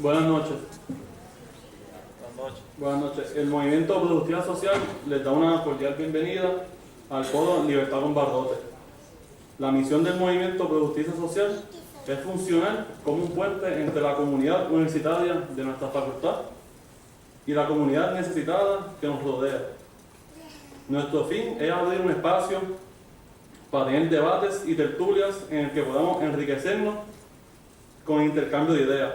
Buenas noches. Buenas noches. Buenas noches. El Movimiento Productividad Social les da una cordial bienvenida al Foro Libertad con Barrote. La misión del Movimiento Productividad Social es funcionar como un puente entre la comunidad universitaria de nuestra facultad y la comunidad necesitada que nos rodea. Nuestro fin es abrir un espacio para tener debates y tertulias en el que podamos enriquecernos con intercambio de ideas.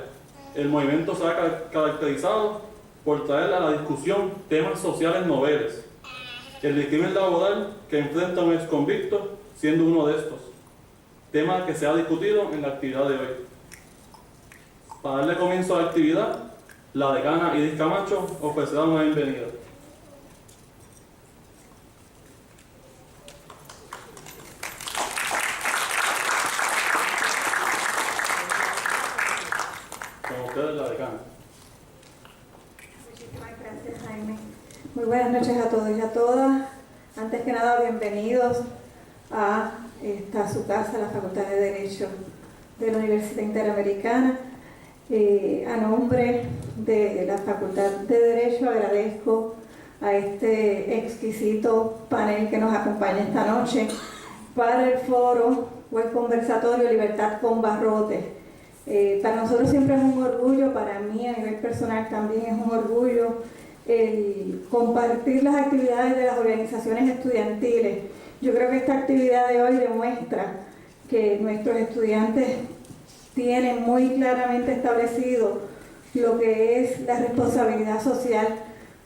El movimiento se ha caracterizado por traer a la discusión temas sociales noveles. El crimen laboral que enfrenta a un exconvicto siendo uno de estos. Tema que se ha discutido en la actividad de hoy. Para darle comienzo a la actividad, la decana Iris Camacho ofrecerá una bienvenida. Con ustedes la decana. Muchísimas gracias, Jaime. Muy buenas noches a todos y a todas. Antes que nada, bienvenidos a su casa, la Facultad de Derecho de la Universidad Interamericana. A nombre de la Facultad de Derecho agradezco a este exquisito panel que nos acompaña esta noche para el foro o el conversatorio Libertad con Barrote. Para nosotros siempre es un orgullo, para mí a nivel personal también es un orgullo el compartir las actividades de las organizaciones estudiantiles. Yo creo que esta actividad de hoy demuestra que nuestros estudiantes tienen muy claramente establecido lo que es la responsabilidad social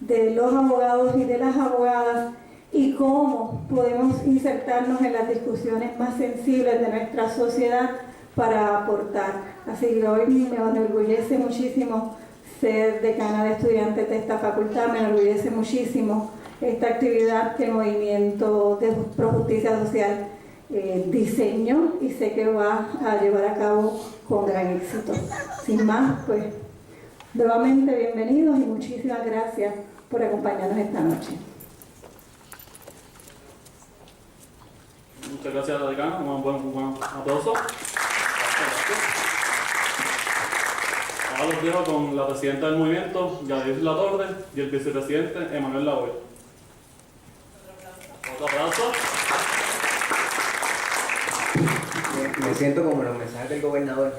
de los abogados y de las abogadas y cómo podemos insertarnos en las discusiones más sensibles de nuestra sociedad para aportar. Así que hoy me enorgullece muchísimo ser decana de estudiantes de esta facultad, me enorgullece muchísimo esta actividad que el Movimiento de Pro Justicia Social diseñó y sé que va a llevar a cabo con gran éxito. Sin más, pues nuevamente bienvenidos y muchísimas gracias por acompañarnos esta noche. Muchas gracias a la decana, un buen aplauso. Ahora los dejo con la presidenta del movimiento, Yadira Latorre, y el vicepresidente, Emanuel Lavoy. Otro abrazo. Me siento como los mensajes del gobernador.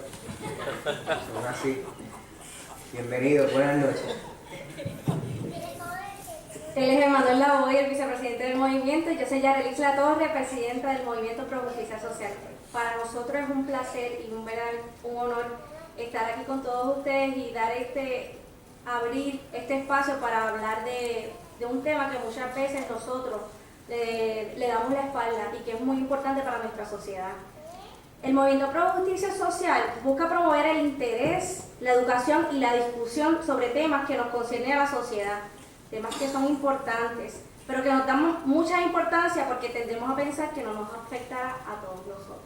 Son así. Bienvenidos, buenas noches. Él es Emanuel Lavoy, el vicepresidente del movimiento, y yo soy Yarelis Latorre, presidenta del Movimiento Pro Justicia Social. Para nosotros es un placer y un honor estar aquí con todos ustedes y abrir este espacio para hablar de un tema que muchas veces nosotros le damos la espalda y que es muy importante para nuestra sociedad. El Movimiento Pro Justicia Social busca promover el interés, la educación y la discusión sobre temas que nos conciernen a la sociedad, temas que son importantes, pero que nos damos mucha importancia porque tendemos a pensar que no nos afectará a todos nosotros.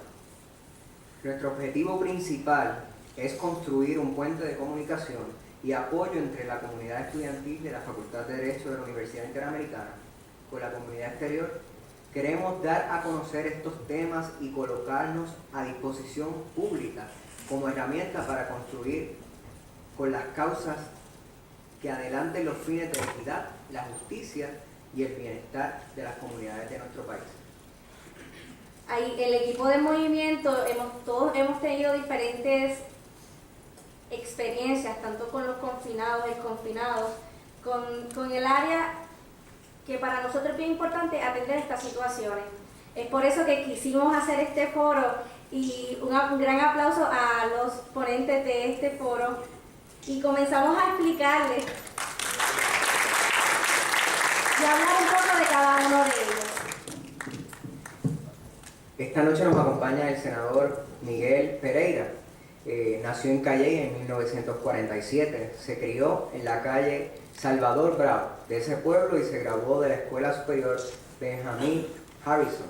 Nuestro objetivo principal es construir un puente de comunicación y apoyo entre la comunidad estudiantil de la Facultad de Derecho de la Universidad Interamericana con la comunidad exterior. Queremos dar a conocer estos temas y colocarnos a disposición pública como herramienta para construir con las causas que adelanten los fines de la equidad, la justicia y el bienestar de las comunidades de nuestro país. Ahí, el equipo de movimiento, todos hemos tenido diferentes experiencias, tanto con los confinados y confinados, con el área que para nosotros es bien importante atender estas situaciones. Es por eso que quisimos hacer este foro y un gran aplauso a los ponentes de este foro y comenzamos a explicarles y hablar un poco de cada uno de ellos. Esta noche nos acompaña el senador Miguel Pereira. Nació en Calley en 1947, se crió en la calle Salvador Bravo de ese pueblo y se graduó de la Escuela Superior Benjamin Harrison.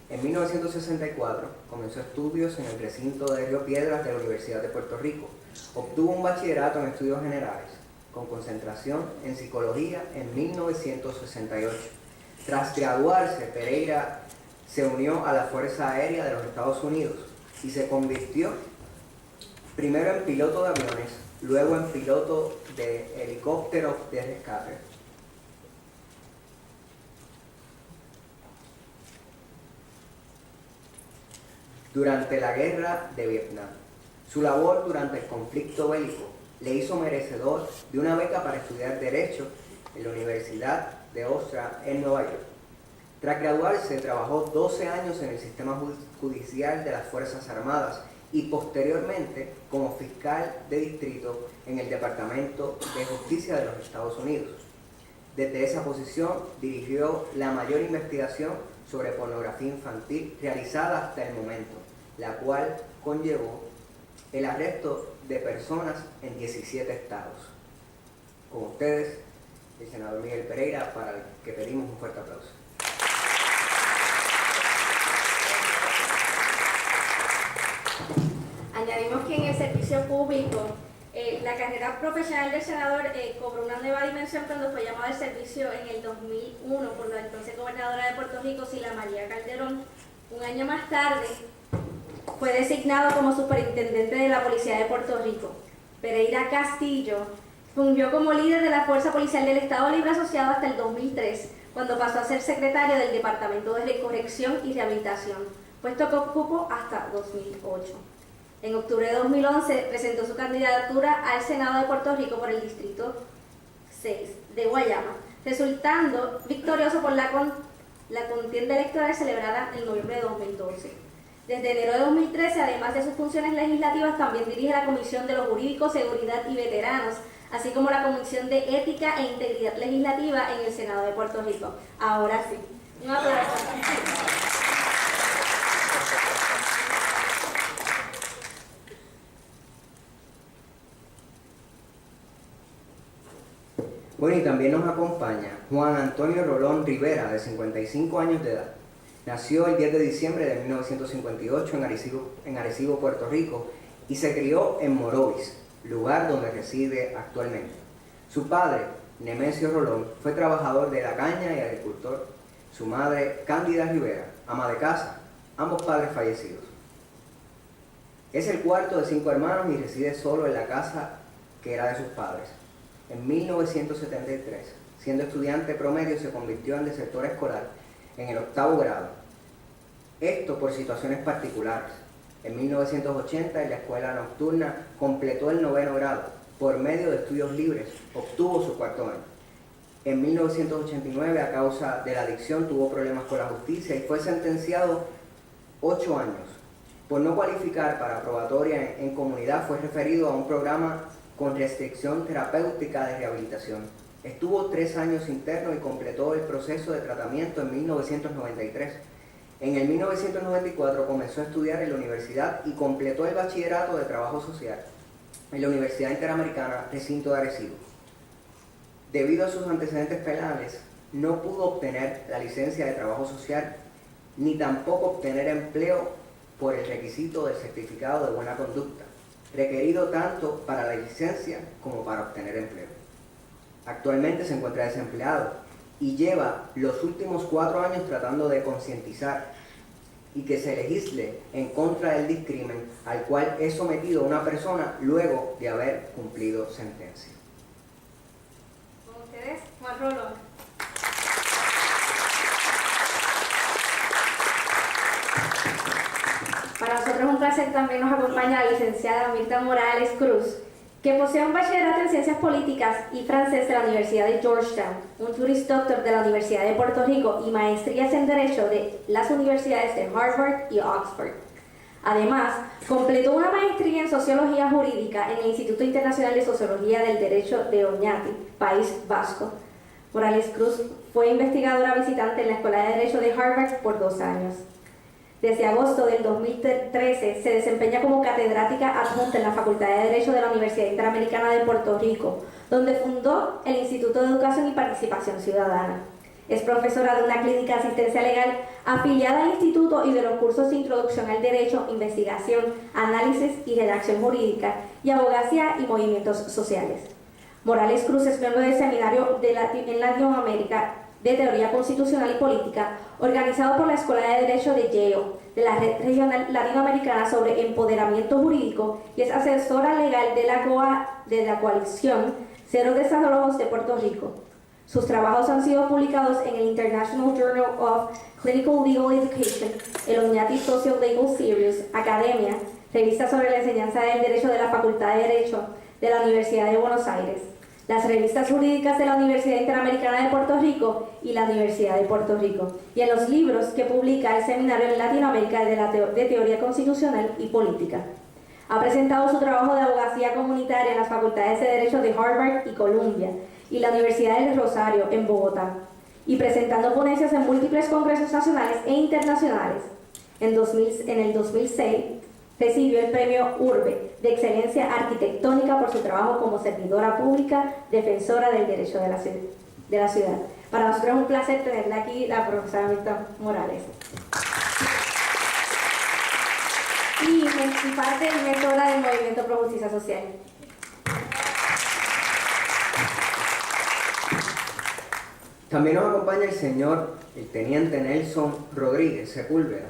En 1964 comenzó estudios en el recinto de Río Piedras de la Universidad de Puerto Rico. Obtuvo un bachillerato en estudios generales con concentración en psicología en 1968. Tras graduarse, Pereira se unió a la Fuerza Aérea de los Estados Unidos y se convirtió primero en piloto de aviones luego en piloto de helicóptero de rescate. Durante la guerra de Vietnam, su labor durante el conflicto bélico le hizo merecedor de una beca para estudiar Derecho en la Universidad de Hofstra en Nueva York. Tras graduarse, trabajó 12 años en el sistema judicial de las Fuerzas Armadas y posteriormente como fiscal de distrito en el Departamento de Justicia de los Estados Unidos. Desde esa posición dirigió la mayor investigación sobre pornografía infantil realizada hasta el momento, la cual conllevó el arresto de personas en 17 estados. Con ustedes, el senador Miguel Pereira, para el que pedimos un fuerte aplauso. Añadimos que en el servicio público, la carrera profesional del senador cobró una nueva dimensión cuando fue llamado al servicio en el 2001 por la entonces gobernadora de Puerto Rico, Sila María Calderón. Un año más tarde fue designado como superintendente de la Policía de Puerto Rico. Pereira Castillo fungió como líder de la Fuerza Policial del Estado Libre Asociado hasta el 2003, cuando pasó a ser secretario del Departamento de Corrección y Rehabilitación, puesto que ocupó hasta 2008. En octubre de 2011 presentó su candidatura al Senado de Puerto Rico por el Distrito 6 de Guayama, resultando victorioso por la contienda electoral celebrada en noviembre de 2012. Desde enero de 2013, además de sus funciones legislativas, también dirige la Comisión de los Jurídicos, Seguridad y Veteranos, así como la Comisión de Ética e Integridad Legislativa en el Senado de Puerto Rico. Ahora sí, un aplauso. Bueno, y también nos acompaña Juan Antonio Rolón Rivera, de 55 años de edad. Nació el 10 de diciembre de 1958 en Arecibo, Puerto Rico, y se crió en Morovis, lugar donde reside actualmente. Su padre, Nemesio Rolón, fue trabajador de la caña y agricultor. Su madre, Cándida Rivera, ama de casa, ambos padres fallecidos. Es el cuarto de 5 hermanos y reside solo en la casa que era de sus padres. En 1973, siendo estudiante promedio, se convirtió en desertor escolar en el 8º grado. Esto por situaciones particulares. En 1980, en la escuela nocturna, completó el 9º grado. Por medio de estudios libres, obtuvo su 4º año. En 1989, a causa de la adicción, tuvo problemas con la justicia y fue sentenciado 8 años. Por no cualificar para probatoria en comunidad, fue referido a un programa con restricción terapéutica de rehabilitación. Estuvo 3 años interno y completó el proceso de tratamiento en 1993. En el 1994 comenzó a estudiar en la universidad y completó el bachillerato de trabajo social en la Universidad Interamericana, recinto de Arecibo. Debido a sus antecedentes penales, no pudo obtener la licencia de trabajo social ni tampoco obtener empleo por el requisito del certificado de buena conducta, requerido tanto para la licencia como para obtener empleo. Actualmente se encuentra desempleado y lleva los últimos 4 años tratando de concientizar y que se legisle en contra del discrimen al cual es sometido una persona luego de haber cumplido sentencia. Con ustedes, Juan Rolón. Para nosotros es un placer, también nos acompaña la licenciada Mirta Morales Cruz, que posee un bachillerato en Ciencias Políticas y Francés de la Universidad de Georgetown, un Juris Doctor de la Universidad de Puerto Rico y maestrías en Derecho de las universidades de Harvard y Oxford. Además, completó una maestría en Sociología Jurídica en el Instituto Internacional de Sociología del Derecho de Oñati, País Vasco. Morales Cruz fue investigadora visitante en la Escuela de Derecho de Harvard por 2 años. Desde agosto del 2013 se desempeña como catedrática adjunta en la Facultad de Derecho de la Universidad Interamericana de Puerto Rico, donde fundó el Instituto de Educación y Participación Ciudadana. Es profesora de una clínica de asistencia legal afiliada al instituto y de los cursos de Introducción al Derecho, Investigación, Análisis y Redacción Jurídica y Abogacía y Movimientos Sociales. Morales Cruz es miembro del Seminario en Latinoamérica de Teoría Constitucional y Política, organizado por la Escuela de Derecho de Yale, de la Red Regional Latinoamericana sobre Empoderamiento Jurídico, y es asesora legal de la coalición Cero Desalojos de Puerto Rico. Sus trabajos han sido publicados en el International Journal of Clinical Legal Education, el Oñati Social Legal Series, Academia, revista sobre la enseñanza del derecho de la Facultad de Derecho de la Universidad de Buenos Aires, las revistas jurídicas de la Universidad Interamericana de Puerto Rico y la Universidad de Puerto Rico, y en los libros que publica el Seminario en Latinoamérica de Teoría Constitucional y Política. Ha presentado su trabajo de abogacía comunitaria en las facultades de Derecho de Harvard y Columbia y la Universidad del Rosario en Bogotá, y presentando ponencias en múltiples congresos nacionales e internacionales. En el 2006 recibió el premio Urbe de Excelencia Arquitectónica por su trabajo como servidora pública, defensora del derecho de la ciudad. Para nosotros es un placer tenerla aquí, la profesora Mirta Morales. Y parte mentora del Movimiento Pro Justicia Social. También nos acompaña el teniente Nelson Rodríguez Sepúlveda,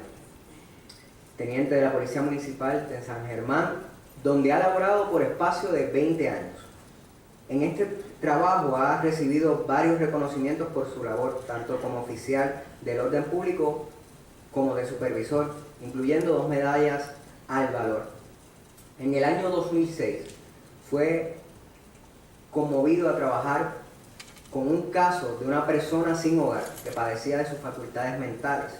teniente de la Policía Municipal de San Germán, donde ha laborado por espacio de 20 años. En este trabajo ha recibido varios reconocimientos por su labor, tanto como oficial del orden público como de supervisor, incluyendo 2 medallas al valor. En el año 2006 fue conmovido a trabajar con un caso de una persona sin hogar que padecía de sus facultades mentales.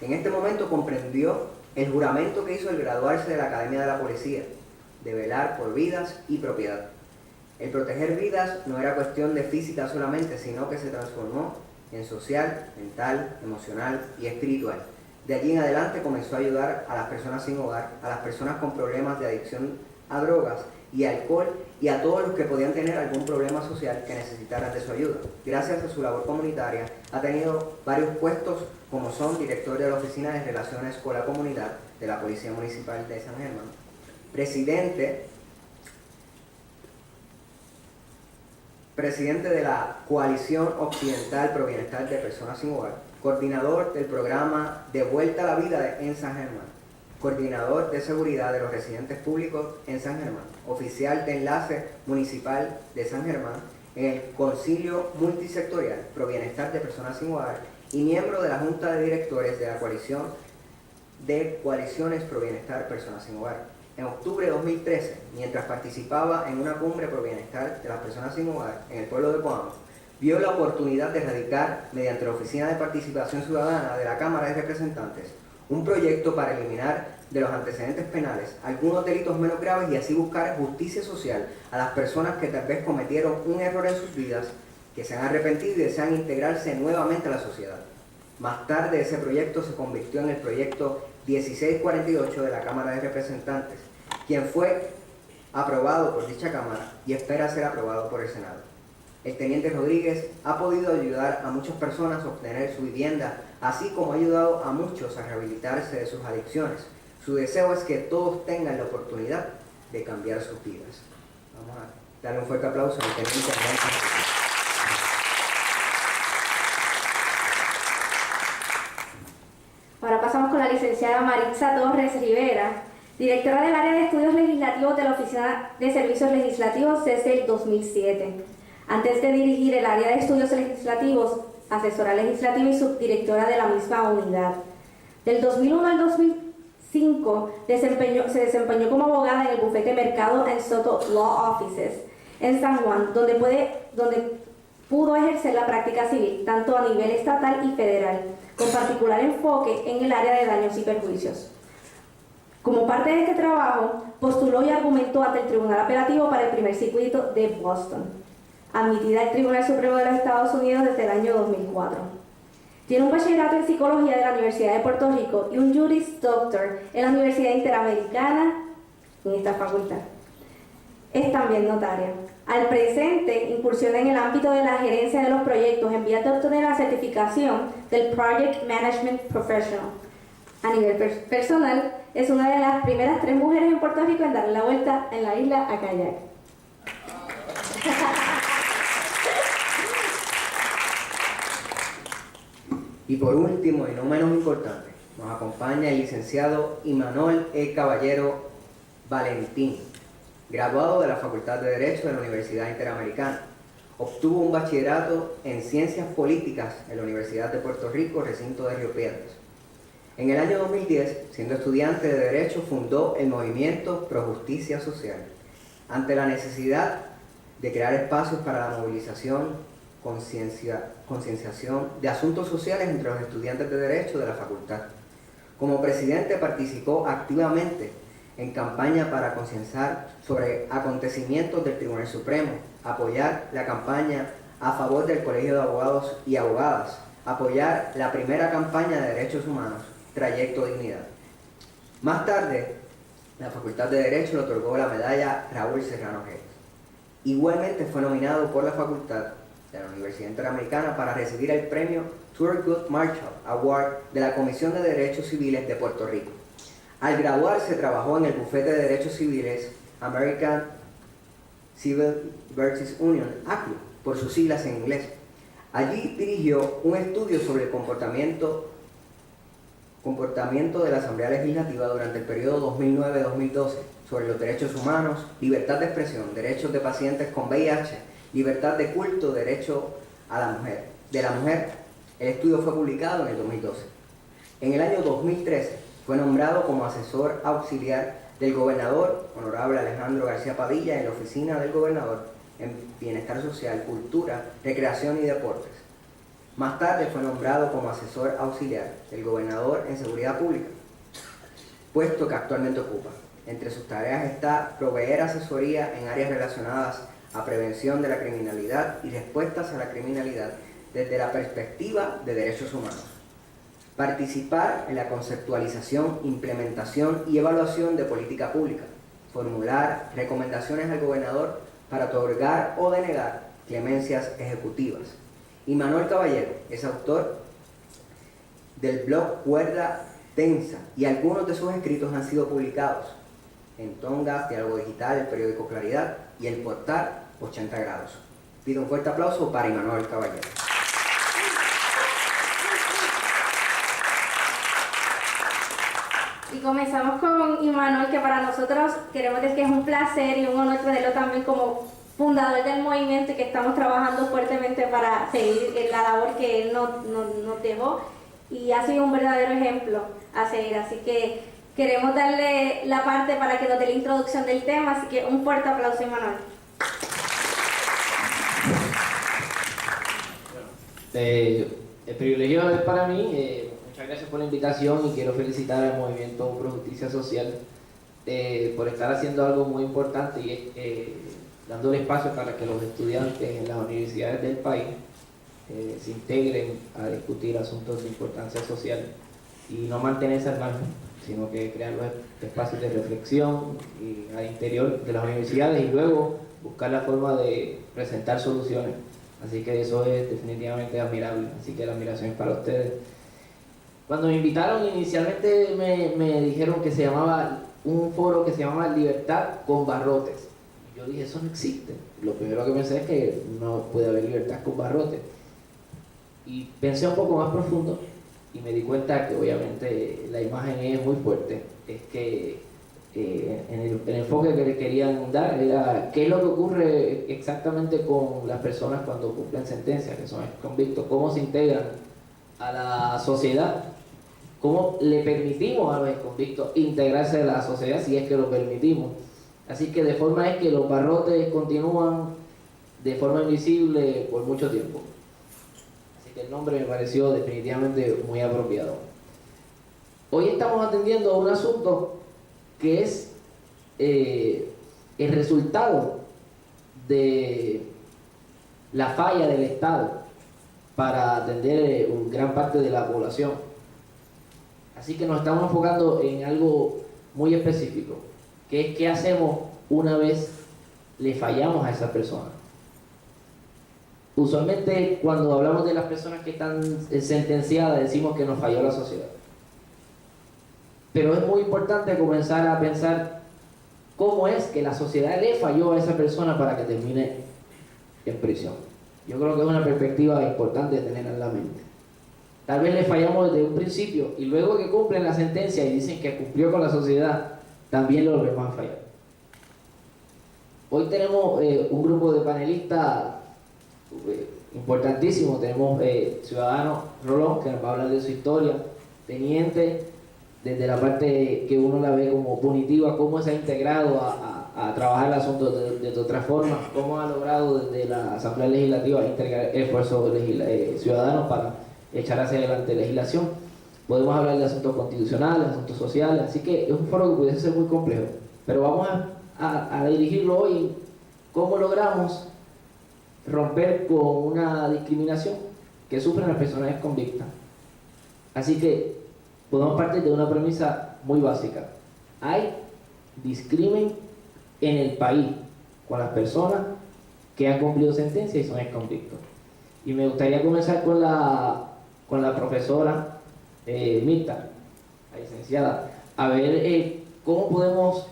En este momento comprendió el juramento que hizo al graduarse de la Academia de la Policía, de velar por vidas y propiedad. El proteger vidas no era cuestión de física solamente, sino que se transformó en social, mental, emocional y espiritual. De allí en adelante comenzó a ayudar a las personas sin hogar, a las personas con problemas de adicción a drogas y alcohol, y a todos los que podían tener algún problema social que necesitaran de su ayuda. Gracias a su labor comunitaria ha tenido varios puestos, como son director de la Oficina de Relaciones con la Comunidad de la Policía Municipal de San Germán, presidente de la Coalición Occidental Pro Bienestar de Personas Sin Hogar, coordinador del programa De Vuelta a la Vida en San Germán, coordinador de seguridad de los residentes públicos en San Germán, oficial de enlace municipal de San Germán en el Concilio Multisectorial Pro Bienestar de Personas Sin Hogar y miembro de la Junta de Directores de la Coalición de Coaliciones Pro Bienestar Personas Sin Hogar. En octubre de 2013, mientras participaba en una cumbre pro bienestar de las personas sin hogar en el pueblo de Coamo, vio la oportunidad de radicar, mediante la Oficina de Participación Ciudadana de la Cámara de Representantes, un proyecto para eliminar de los antecedentes penales algunos delitos menos graves y así buscar justicia social a las personas que tal vez cometieron un error en sus vidas, que se han arrepentido y desean integrarse nuevamente a la sociedad. Más tarde ese proyecto se convirtió en el proyecto 1648 de la Cámara de Representantes, quien fue aprobado por dicha Cámara y espera ser aprobado por el Senado. El teniente Rodríguez ha podido ayudar a muchas personas a obtener su vivienda, así como ha ayudado a muchos a rehabilitarse de sus adicciones. Su deseo es que todos tengan la oportunidad de cambiar sus vidas. Vamos a darle un fuerte aplauso al teniente Rodríguez. Ahora pasamos con la licenciada Maritza Torres Rivera, directora del área de estudios legislativos de la Oficina de Servicios Legislativos desde el 2007. Antes de dirigir el área de estudios legislativos, asesora legislativa y subdirectora de la misma unidad. Del 2001 al 2005 se desempeñó como abogada en el bufete Mercado & Soto Law Offices en San Juan, donde pudo ejercer la práctica civil, tanto a nivel estatal y federal, con particular enfoque en el área de daños y perjuicios. Como parte de este trabajo, postuló y argumentó ante el Tribunal Apelativo para el primer circuito de Boston, admitida al Tribunal Supremo de los Estados Unidos desde el año 2004. Tiene un bachillerato en Psicología de la Universidad de Puerto Rico y un Juris Doctor en la Universidad Interamericana en esta facultad. Es también notaria. Al presente, incursiona en el ámbito de la gerencia de los proyectos en vías de obtener la certificación del Project Management Professional. A nivel personal, es una de las primeras 3 mujeres en Puerto Rico en darle la vuelta en la isla a kayak. Y por último, y no menos importante, nos acompaña el licenciado Imanol E. Caballero Valentín, graduado de la Facultad de Derecho de la Universidad Interamericana. Obtuvo un bachillerato en Ciencias Políticas en la Universidad de Puerto Rico, recinto de Río Piedras. En el año 2010, siendo estudiante de Derecho, fundó el movimiento Pro Justicia Social, ante la necesidad de crear espacios para la movilización, concienciación de asuntos sociales entre los estudiantes de Derecho de la facultad. Como presidente participó activamente en campaña para concienciar sobre acontecimientos del Tribunal Supremo, apoyar la campaña a favor del Colegio de Abogados y Abogadas, apoyar la primera campaña de derechos humanos, Trayecto Dignidad. Más tarde, la Facultad de Derecho le otorgó la medalla Raúl Serrano Gérez. Igualmente fue nominado por la Facultad de la Universidad Interamericana para recibir el premio Thurgood Marshall Award de la Comisión de Derechos Civiles de Puerto Rico. Al graduarse, trabajó en el Bufete de Derechos Civiles American Civil Liberties Union, ACLU, por sus siglas en inglés. Allí dirigió un estudio sobre el comportamiento de la Asamblea Legislativa durante el periodo 2009-2012, sobre los derechos humanos, libertad de expresión, derechos de pacientes con VIH, libertad de culto, derecho a la mujer. De la mujer, el estudio fue publicado en el 2012. En el año 2013 fue nombrado como asesor auxiliar del gobernador, honorable Alejandro García Padilla, en la oficina del gobernador en Bienestar Social, Cultura, Recreación y Deportes. Más tarde fue nombrado como asesor auxiliar del gobernador en Seguridad Pública, puesto que actualmente ocupa. Entre sus tareas está proveer asesoría en áreas relacionadas a prevención de la criminalidad y respuestas a la criminalidad desde la perspectiva de derechos humanos. Participar en la conceptualización, implementación y evaluación de política pública. Formular recomendaciones al gobernador para otorgar o denegar clemencias ejecutivas. Imanol Caballero es autor del blog Cuerda Tensa y algunos de sus escritos han sido publicados en Tongas, Diálogo Digital, el periódico Claridad y el portal 80 Grados. Pido un fuerte aplauso para Imanol Caballero. Y comenzamos con Imanol, que para nosotros queremos decir que es un placer y un honor tenerlo también como fundador del movimiento y que estamos trabajando fuertemente para seguir la labor que él nos dejó y ha sido un verdadero ejemplo a seguir. Así que queremos darle la parte para que nos dé la introducción del tema, así que un fuerte aplauso, Imanol. El privilegio es para mí. Muchas gracias por la invitación y quiero felicitar al Movimiento Pro Justicia Social por estar haciendo algo muy importante y dándole espacio para que los estudiantes en las universidades del país se integren a discutir asuntos de importancia social y no mantenerse al margen, sino que crear los espacios de reflexión y al interior de las universidades y luego buscar la forma de presentar soluciones. Así que eso es definitivamente admirable, así que la admiración es para ustedes. Cuando me invitaron inicialmente me dijeron que se llamaba un foro que se llamaba Libertad con Barrotes. Yo dije, eso no existe. Lo primero que pensé es que no puede haber libertad con barrotes. Y pensé un poco más profundo y me di cuenta que obviamente la imagen es muy fuerte. Es que el enfoque que le querían dar era qué es lo que ocurre exactamente con las personas cuando cumplen sentencias, que son convictos, cómo se integran a la sociedad, cómo le permitimos a los convictos integrarse a la sociedad si es que lo permitimos. Así que de forma es que los barrotes continúan de forma invisible por mucho tiempo. Así que el nombre me pareció definitivamente muy apropiado. Hoy estamos atendiendo a un asunto que es el resultado de la falla del Estado para atender gran parte de la población. Así que nos estamos enfocando en algo muy específico, que es qué hacemos una vez le fallamos a esa persona. Usualmente cuando hablamos de las personas que están sentenciadas decimos que nos falló la sociedad. Pero es muy importante comenzar a pensar cómo es que la sociedad le falló a esa persona para que termine en prisión. Yo creo que es una perspectiva importante de tener en la mente. tal vez le fallamos desde un principio y luego que cumplen la sentencia y dicen que cumplió con la sociedad, también lo volvemos a fallar. Hoy tenemos un grupo de panelistas importantísimo. Tenemos Ciudadano Rolón, que nos va a hablar de su historia, Teniente, desde la parte que uno la ve como punitiva, cómo se ha integrado a trabajar el asunto de otra forma, cómo ha logrado desde la Asamblea Legislativa integrar esfuerzos ciudadanos para echar hacia adelante legislación. Podemos hablar de asuntos constitucionales, asuntos sociales, así que es un foro que pudiese ser muy complejo, pero vamos a dirigirlo hoy en cómo logramos romper con una discriminación que sufren las personas convictas. Así que podemos partir de una premisa muy básica: hay discrimen en el país con las personas que han cumplido sentencia y son exconvictos. Y me gustaría comenzar con la profesora Mirta, la licenciada, a ver cómo podemos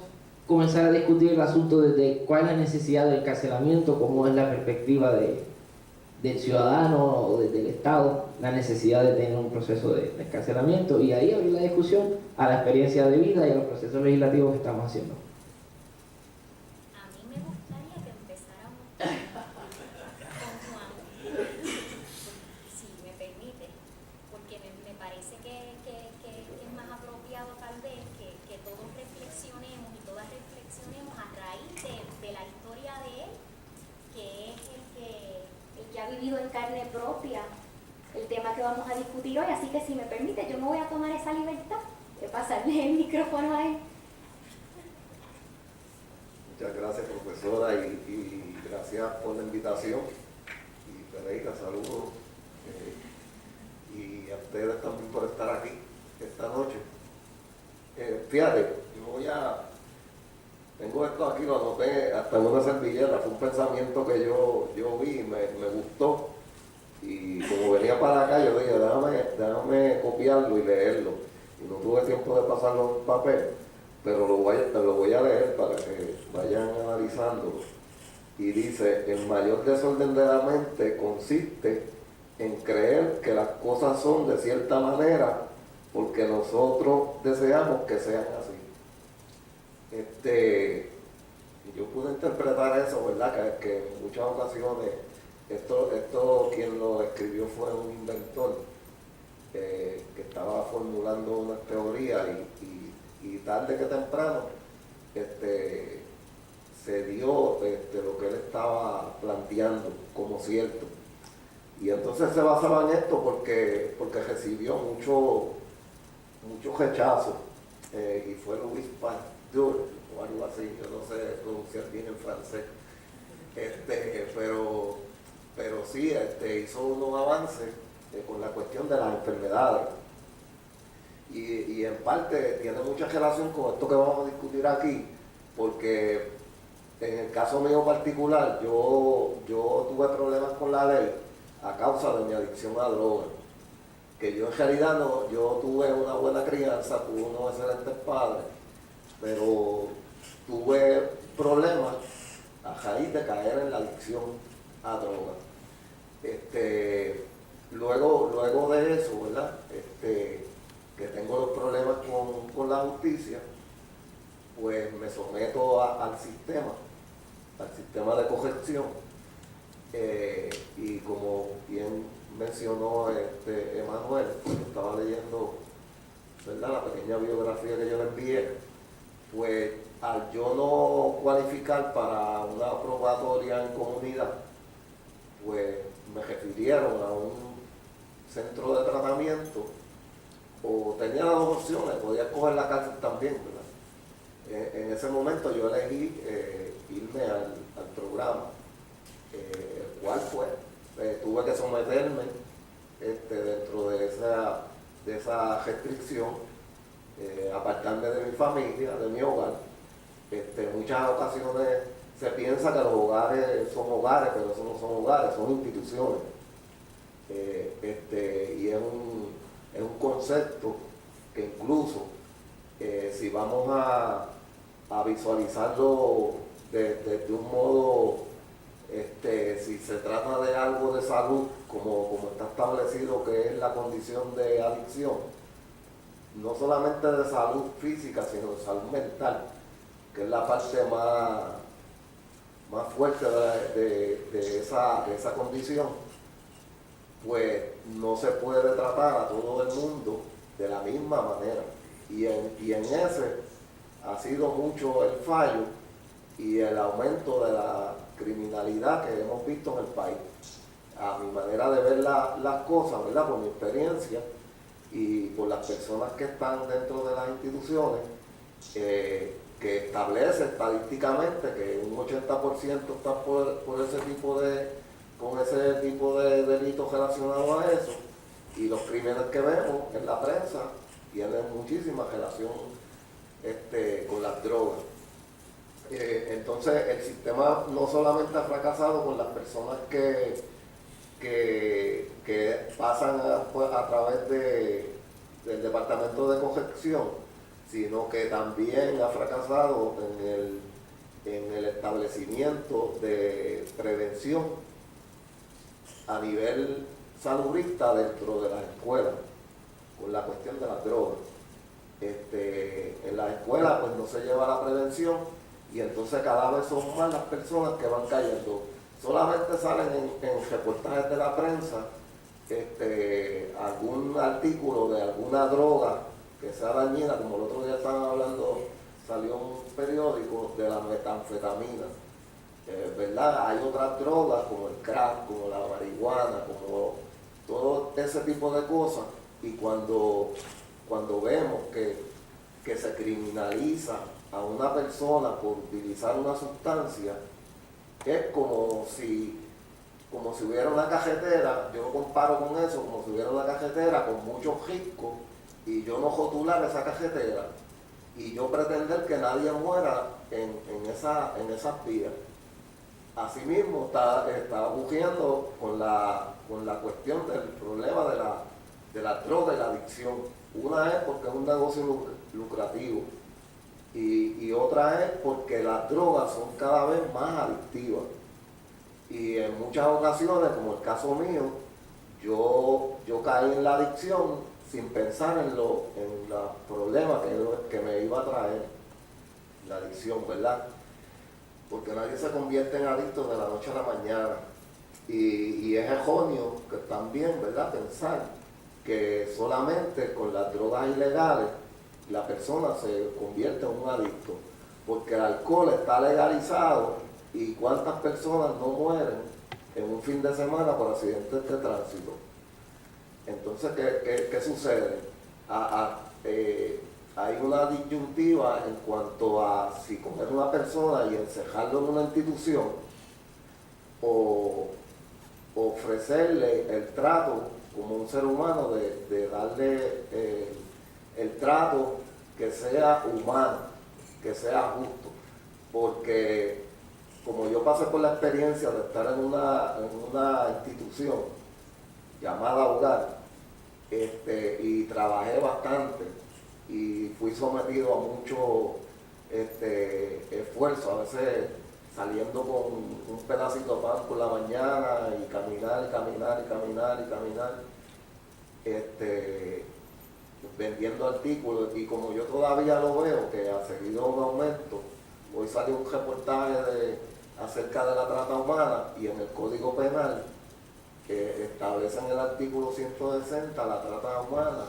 comenzar a discutir el asunto desde cuál es la necesidad del encarcelamiento, cómo es la perspectiva del ciudadano o del Estado, la necesidad de tener un proceso de encarcelamiento, y ahí abrir la discusión a la experiencia de vida y a los procesos legislativos que estamos haciendo. A mí me gustaría que empezáramos con Juan, si me permite, porque me parece que es más apropiado tal vez que todos reflexionemos y todas reflexionemos a raíz de la historia de él, que es el que ha vivido en carne propia el tema que vamos a discutir hoy. Así que si me permite, yo me voy a tomar esa libertad de pasarle el micrófono a él. Muchas gracias, profesora, y gracias por la invitación. Y Pereira, saludos. Y a ustedes también por estar aquí esta noche. Fíjate, tengo esto aquí, lo anoté hasta en una servilleta. Fue un pensamiento que yo vi, me gustó, y como venía para acá yo dije, déjame copiarlo y leerlo, y no tuve tiempo de pasarlo en papel, pero lo voy a leer para que vayan analizándolo. Y dice: el mayor desorden de la mente consiste en creer que las cosas son de cierta manera porque nosotros deseamos que sean así. Yo pude interpretar eso, ¿verdad? Que en muchas ocasiones esto quien lo escribió fue un inventor que estaba formulando una teoría, y tarde que temprano se dio lo que él estaba planteando como cierto. Y entonces se basaba en esto porque recibió mucho rechazo, y fue Louis Pasteur o algo así, yo no sé pronunciar bien en francés, pero sí hizo unos avances con la cuestión de las enfermedades, y en parte tiene mucha relación con esto que vamos a discutir aquí, porque en el caso mío particular yo tuve problemas con la ley a causa de mi adicción a drogas, que yo en realidad yo tuve una buena crianza, tuve unos excelentes padres, pero tuve problemas a raíz de caer en la adicción a drogas. Luego de eso, ¿verdad? Que tengo los problemas con la justicia, pues me someto al sistema de corrección, y como bien mencionó Emanuel, cuando estaba leyendo, ¿verdad?, la pequeña biografía que yo le envié, pues al yo no cualificar para una probatoria en comunidad, pues me refirieron a un centro de tratamiento, o tenía las dos opciones, podía escoger la cárcel también, ¿verdad? En ese momento yo elegí irme al programa, el cual tuve que someterme dentro de esa restricción, apartarme de mi familia, de mi hogar. En muchas ocasiones se piensa que los hogares son hogares, pero eso no son hogares, son instituciones. Y es un concepto que incluso si vamos a visualizarlo de un modo Si se trata de algo de salud, como está establecido que es la condición de adicción, no solamente de salud física, sino de salud mental, que es la parte más fuerte de esa condición, pues no se puede tratar a todo el mundo de la misma manera. Y en ese ha sido mucho el fallo y el aumento de la criminalidad que hemos visto en el país. A mi manera de ver las cosas, ¿verdad? Por mi experiencia y por las personas que están dentro de las instituciones, que establece estadísticamente que un 80% está con ese tipo de delitos relacionados a eso, y los crímenes que vemos en la prensa tienen muchísima relación con las drogas. Entonces el sistema no solamente ha fracasado con las personas que pasan a través del Departamento de Corrección, sino que también ha fracasado en el establecimiento de prevención a nivel salubrista dentro de las escuelas, con la cuestión de las drogas. En las escuelas pues no se lleva la prevención y entonces cada vez son más las personas que van cayendo. Solamente salen en reportajes de la prensa algún artículo de alguna droga que sea dañina, como el otro día estaban hablando, salió un periódico de la metanfetamina, ¿verdad? Hay otras drogas como el crack, como la marihuana, como todo ese tipo de cosas, y cuando vemos que se criminaliza a una persona por utilizar una sustancia, es como si hubiera una cajetera, yo lo comparo con eso, como si hubiera una cajetera con muchos riscos, y yo no rotular esa cajetera, y yo pretender que nadie muera en esas vías. Asimismo está ocurriendo con la cuestión del problema de la droga y la adicción. Una es porque es un negocio lucrativo, y otra es porque las drogas son cada vez más adictivas. Y en muchas ocasiones, como el caso mío, yo caí en la adicción sin pensar en los problemas que me iba a traer la adicción, ¿verdad? Porque nadie se convierte en adicto de la noche a la mañana. Y es erróneo que también, ¿verdad?, pensar que solamente con las drogas ilegales la persona se convierte en un adicto, porque el alcohol está legalizado, y cuántas personas no mueren en un fin de semana por accidentes de tránsito. Entonces, ¿qué sucede? Hay una disyuntiva en cuanto a si coger a una persona y encerrarlo en una institución, o ofrecerle el trato como un ser humano, de darle el trato que sea humano, que sea justo. Porque como yo pasé por la experiencia de estar en una institución llamada hogar, y trabajé bastante y fui sometido a mucho esfuerzo, a veces saliendo con un pedacito de pan por la mañana y caminar, vendiendo artículos, y como yo todavía lo veo que ha seguido un aumento. Hoy salió un reportaje acerca de la trata humana, y en el Código Penal que establece en el artículo 160 la trata humana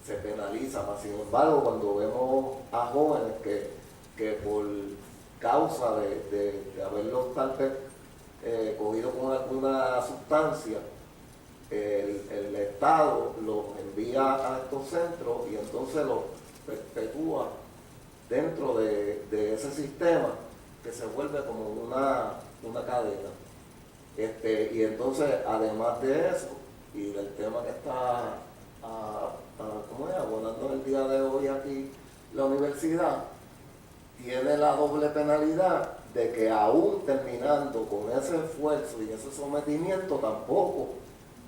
se penaliza. Mas sin embargo, cuando vemos a jóvenes que por causa de haberlos tal vez cogido con alguna sustancia, el Estado los envía a estos centros y entonces los perpetúa dentro de ese sistema, que se vuelve como una cadena. Y entonces, además de eso, y del tema que está abonando el día de hoy aquí la universidad, tiene la doble penalidad de que aún terminando con ese esfuerzo y ese sometimiento, tampoco,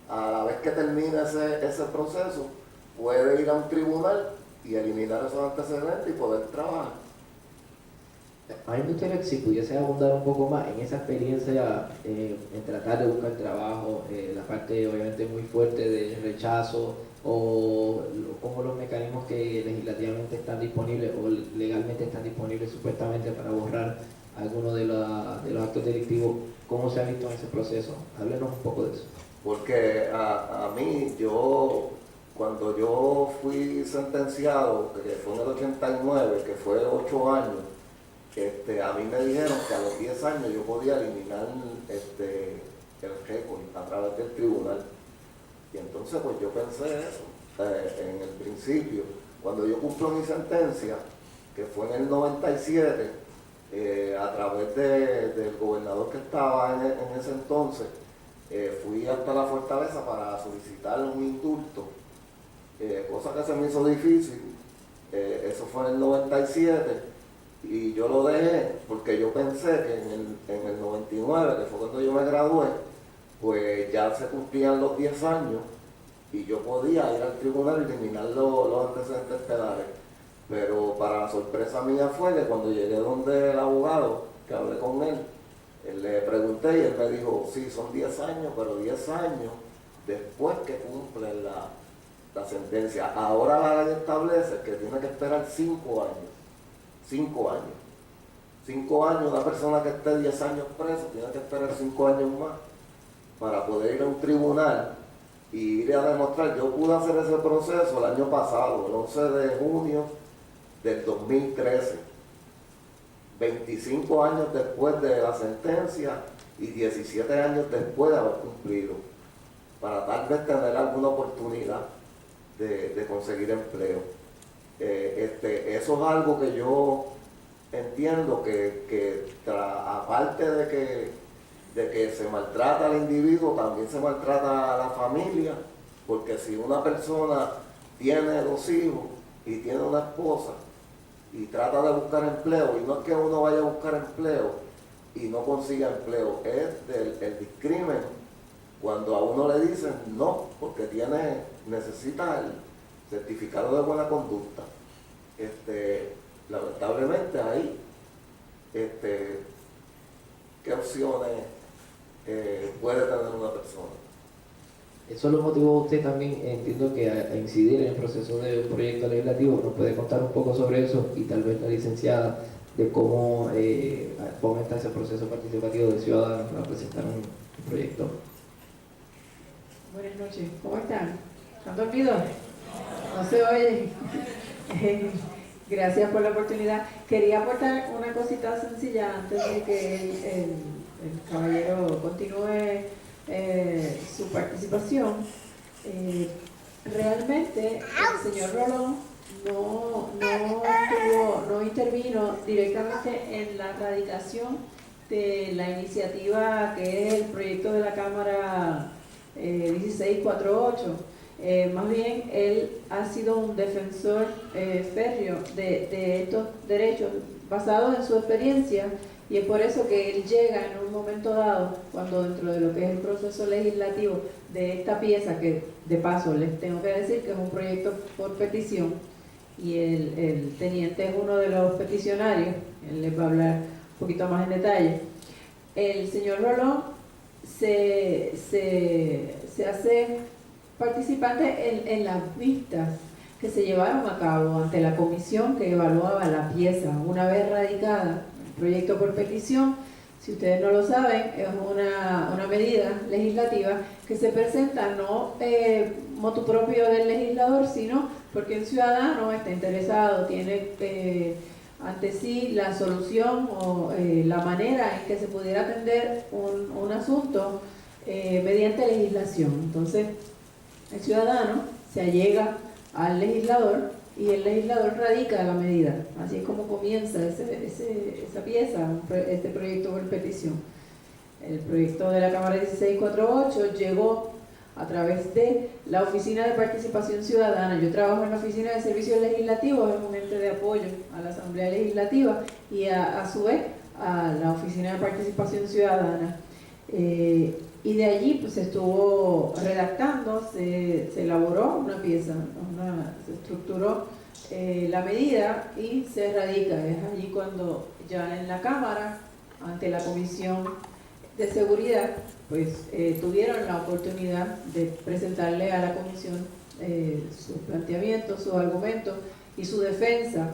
a la vez que termine ese proceso, puede ir a un tribunal y eliminar esos antecedentes y poder trabajar. A mí me gustaría que si pudiese abundar un poco más en esa experiencia, en tratar de buscar trabajo, la parte obviamente muy fuerte del rechazo o como los mecanismos que legislativamente están disponibles o legalmente están disponibles supuestamente para borrar algunos de los actos delictivos, ¿cómo se ha visto en ese proceso? Háblenos un poco de eso. Porque a mí, cuando yo fui sentenciado, que fue en el 89, que fue 8 años, a mí me dijeron que a los 10 años yo podía eliminar el récord a través del tribunal. Y entonces pues yo pensé eso en el principio. Cuando yo cumplo mi sentencia, que fue en el 97, a través del gobernador que estaba en ese entonces, fui hasta la fortaleza para solicitar un indulto, cosa que se me hizo difícil. Eso fue en el 97 y yo lo dejé porque yo pensé que en el 99, que fue cuando yo me gradué, pues ya se cumplían los 10 años y yo podía ir al tribunal y eliminar los antecedentes penales. Pero para la sorpresa mía fue que cuando llegué donde el abogado, que hablé con él, le pregunté y él me dijo, sí, son 10 años, pero 10 años después que cumple la sentencia. Ahora la ley establece que tiene que esperar 5 años. 5 años. 5 años, una persona que esté 10 años preso tiene que esperar 5 años más para poder ir a un tribunal y ir a demostrar. Yo pude hacer ese proceso el año pasado, el 11 de junio del 2013. 25 años después de la sentencia y 17 años después de haber cumplido, para tal vez tener alguna oportunidad de conseguir empleo. Eso es algo que yo entiendo que aparte de que se maltrata al individuo, también se maltrata a la familia, porque si una persona tiene 2 hijos y tiene una esposa y trata de buscar empleo, y no es que uno vaya a buscar empleo y no consiga empleo, es el discrimen cuando a uno le dicen no, porque necesita el certificado de buena conducta. Lamentablemente ahí, ¿qué opciones puede tener una persona? Eso lo motivó a usted también, entiendo que a incidir en el proceso de un proyecto legislativo. ¿Nos puede contar un poco sobre eso? Y tal vez la licenciada, de cómo fomenta ese proceso participativo de ciudadanos para presentar un proyecto. Buenas noches, ¿cómo están? ¿Están dormidos? ¿No se oye? Gracias por la oportunidad. Quería aportar una cosita sencilla antes de que el caballero continúe su participación. Realmente el señor Rolón no intervino directamente en la radicación de la iniciativa que es el proyecto de la Cámara 1648. Más bien, él ha sido un defensor férreo de estos derechos basados en su experiencia, y es por eso que él llega en un momento dado, cuando dentro de lo que es el proceso legislativo de esta pieza, que de paso les tengo que decir que es un proyecto por petición, y el teniente es uno de los peticionarios, él les va a hablar un poquito más en detalle. El señor Rolón se hace participante en las vistas que se llevaron a cabo ante la comisión que evaluaba la pieza una vez radicada, el proyecto por petición. Si ustedes no lo saben, es una medida legislativa que se presenta no motu propio del legislador, sino porque un ciudadano está interesado, tiene ante sí la solución o la manera en que se pudiera atender un asunto mediante legislación. Entonces, el ciudadano se allega al legislador y el legislador radica la medida. Así es como comienza esa pieza, este proyecto por petición. El proyecto de la Cámara 1648 llegó a través de la Oficina de Participación Ciudadana. Yo trabajo en la Oficina de Servicios Legislativos, es un ente de apoyo a la Asamblea Legislativa y a su vez a la Oficina de Participación Ciudadana. Y de allí pues se estuvo redactando, se elaboró una pieza, se estructuró la medida y se radica. Es allí cuando ya en la Cámara, ante la Comisión de Seguridad, pues tuvieron la oportunidad de presentarle a la Comisión sus planteamientos, sus argumentos y su defensa,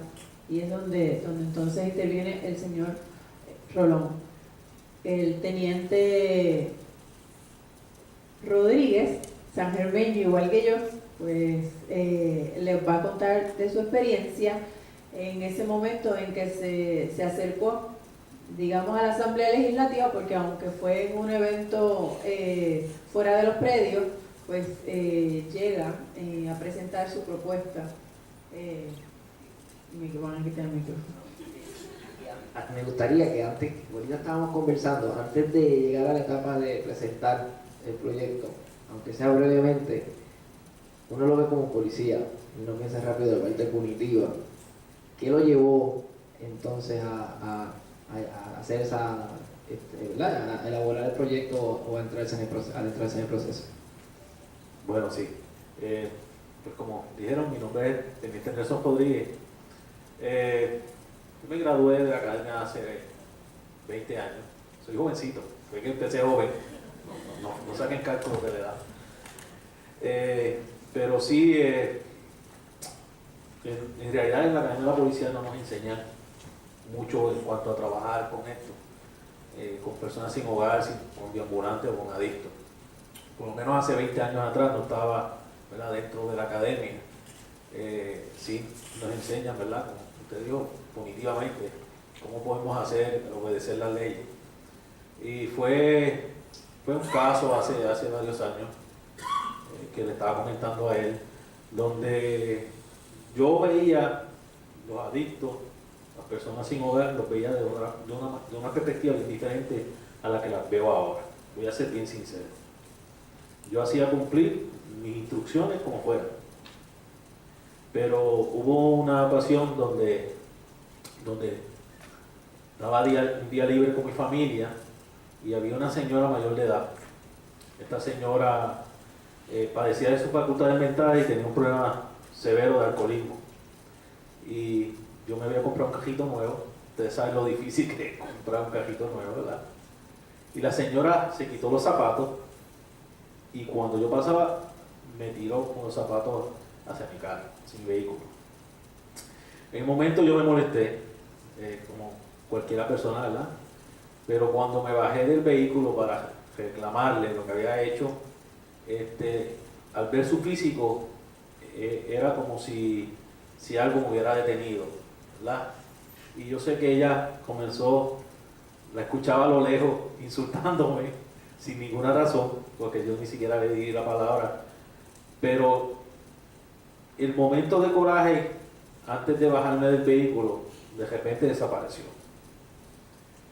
y es donde entonces interviene el señor Rolón. El teniente Rodríguez, sangermeño igual que yo, pues les va a contar de su experiencia en ese momento en que se acercó, digamos, a la Asamblea Legislativa, porque aunque fue en un evento fuera de los predios, pues llega a presentar su propuesta. Me van a quitar el micrófono. Me gustaría que antes, ahorita estábamos conversando, antes de llegar a la etapa de presentar el proyecto, aunque sea brevemente, uno lo ve como policía y no piensa rápido de la parte punitiva. ¿Qué lo llevó entonces a hacer esa, ¿verdad? A elaborar el proyecto o a entrarse en el proceso? Bueno, sí. Pues como dijeron, mi nombre es Teniente Nelson Rodríguez. Yo me gradué de la academia hace 20 años. Soy jovencito, fue que empecé joven. No saquen cálculos de la edad. Pero sí, en realidad en la academia de la policía no nos enseñan mucho en cuanto a trabajar con esto, con personas sin hogar, con deambulantes o con adictos. Por lo menos hace 20 años atrás no estaba, ¿verdad?, dentro de la academia. Sí nos enseñan, ¿verdad?, como usted dijo, punitivamente, cómo podemos obedecer las leyes. Y fue un caso hace varios años que le estaba comentando a él, donde yo veía los adictos, las personas sin hogar, los veía de una perspectiva diferente a la que las veo ahora. Voy a ser bien sincero. Yo hacía cumplir mis instrucciones como fuera. Pero hubo una ocasión donde estaba un día libre con mi familia y había una señora mayor de edad. Esta señora padecía de sus facultades mentales y tenía un problema severo de alcoholismo. Y yo me había comprado un cajito nuevo. Ustedes saben lo difícil que es comprar un cajito nuevo, ¿verdad? Y la señora se quitó los zapatos y cuando yo pasaba me tiró con los zapatos hacia mi carro, hacia mi vehículo. En el momento yo me molesté, como cualquier persona, ¿verdad? Pero cuando me bajé del vehículo para reclamarle lo que había hecho, al ver su físico, era como si algo me hubiera detenido, ¿verdad? Y yo sé que ella comenzó, la escuchaba a lo lejos, insultándome, sin ninguna razón, porque yo ni siquiera le di la palabra, pero el momento de coraje, antes de bajarme del vehículo, de repente desapareció.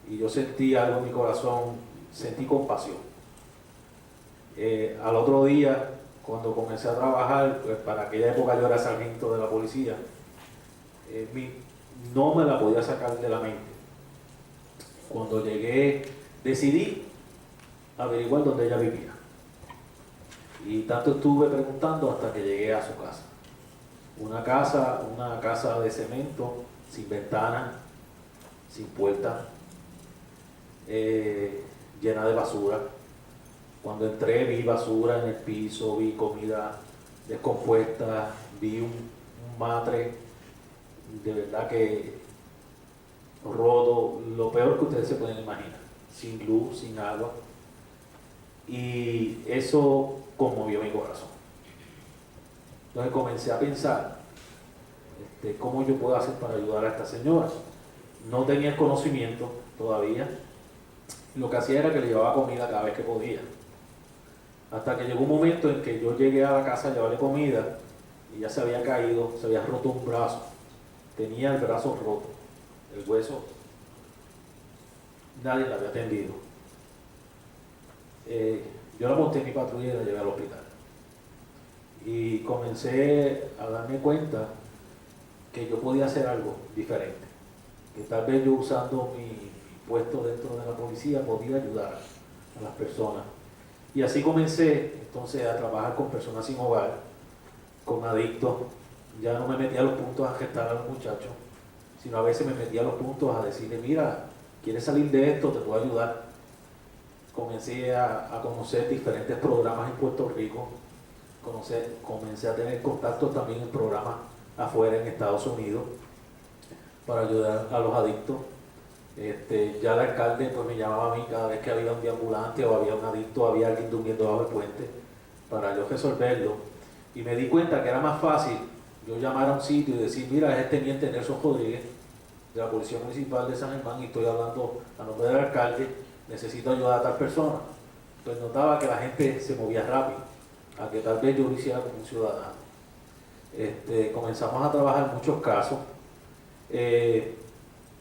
Y yo sentí algo en mi corazón, sentí compasión. Al otro día, cuando comencé a trabajar, pues para aquella época yo era sargento de la policía, no me la podía sacar de la mente. Cuando llegué, decidí averiguar dónde ella vivía. Y tanto estuve preguntando hasta que llegué a su casa. Una casa de cemento, sin ventana, sin puerta, llena de basura. Cuando entré vi basura en el piso, vi comida descompuesta, vi un matre de verdad que roto, lo peor que ustedes se pueden imaginar, sin luz, sin agua. Y eso conmovió mi corazón. Entonces comencé a pensar cómo yo puedo hacer para ayudar a esta señora. No tenía el conocimiento todavía. Lo que hacía era que le llevaba comida cada vez que podía. Hasta que llegó un momento en que yo llegué a la casa a llevarle comida y ya se había caído, se había roto un brazo. Tenía el brazo roto, el hueso. Nadie la había atendido. Yo la monté en mi patrulla y la llevé al hospital. Y comencé a darme cuenta que yo podía hacer algo diferente. Que tal vez yo usando mi puesto dentro de la policía podía ayudar a las personas. Y así comencé entonces a trabajar con personas sin hogar, con adictos, ya no me metía a los puntos a gestar a los muchachos, sino a veces me metía a los puntos a decirle, mira, ¿quieres salir de esto? Te puedo ayudar. Comencé a conocer diferentes programas en Puerto Rico, comencé a tener contacto también en programas afuera en Estados Unidos para ayudar a los adictos. Ya el alcalde pues me llamaba a mí cada vez que había un deambulante o había un adicto, había alguien durmiendo bajo el puente, para yo resolverlo. Y me di cuenta que era más fácil yo llamar a un sitio y decir, mira, es el teniente Nelson Rodríguez de la Policía Municipal de San Germán y estoy hablando a nombre del alcalde, necesito ayudar a tal persona. Pues notaba que la gente se movía rápido, a que tal vez yo lo hiciera como un ciudadano. Comenzamos a trabajar muchos casos.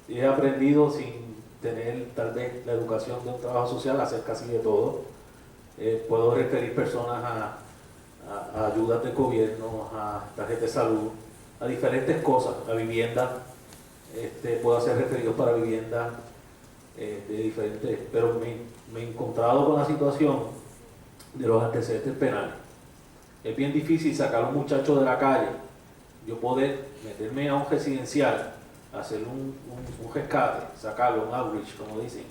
He aprendido sin tener tal vez la educación de un trabajo social a hacer casi de todo. Puedo referir personas a ayudas del gobierno, a tarjetas de salud, a diferentes cosas, a vivienda. Puedo hacer referidos para vivienda de diferentes, pero me he encontrado con la situación de los antecedentes penales. Es bien difícil sacar a un muchacho de la calle, yo poder meterme a un residencial, hacer un rescate, sacarlo, un outreach, como dicen,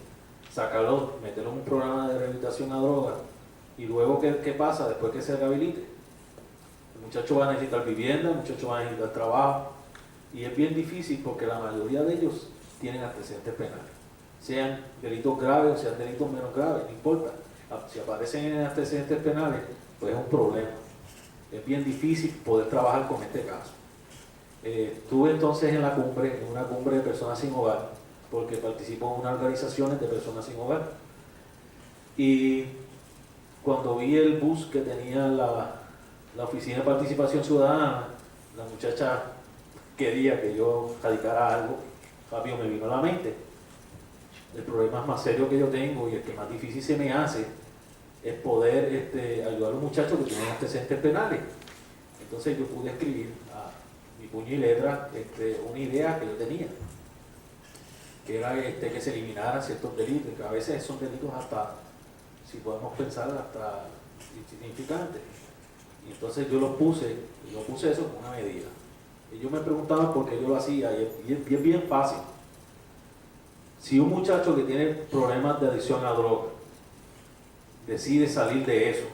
sacarlo, meterlo en un programa de rehabilitación a drogas, y luego, ¿qué pasa después que se rehabilite? El muchacho va a necesitar vivienda, el muchacho va a necesitar trabajo, y es bien difícil porque la mayoría de ellos tienen antecedentes penales, sean delitos graves o sean delitos menos graves, no importa. Si aparecen en antecedentes penales, pues es un problema. Es bien difícil poder trabajar con este caso. Estuve entonces en una cumbre de personas sin hogar, porque participo en unas organizaciones de personas sin hogar. Y cuando vi el bus que tenía la Oficina de Participación Ciudadana, la muchacha quería que yo radicara algo, rápido me vino a la mente. El problema más serio que yo tengo y el que más difícil se me hace es poder ayudar a los muchachos que tienen antecedentes penales. Entonces yo pude escribir a mi puño y letra una idea que yo tenía, que era que se eliminaran ciertos delitos, que a veces son delitos hasta, si podemos pensar, hasta insignificantes. Y entonces yo puse eso como una medida. Ellos me preguntaban por qué yo lo hacía, y es bien fácil. Si un muchacho que tiene problemas de adicción a droga decide salir de eso,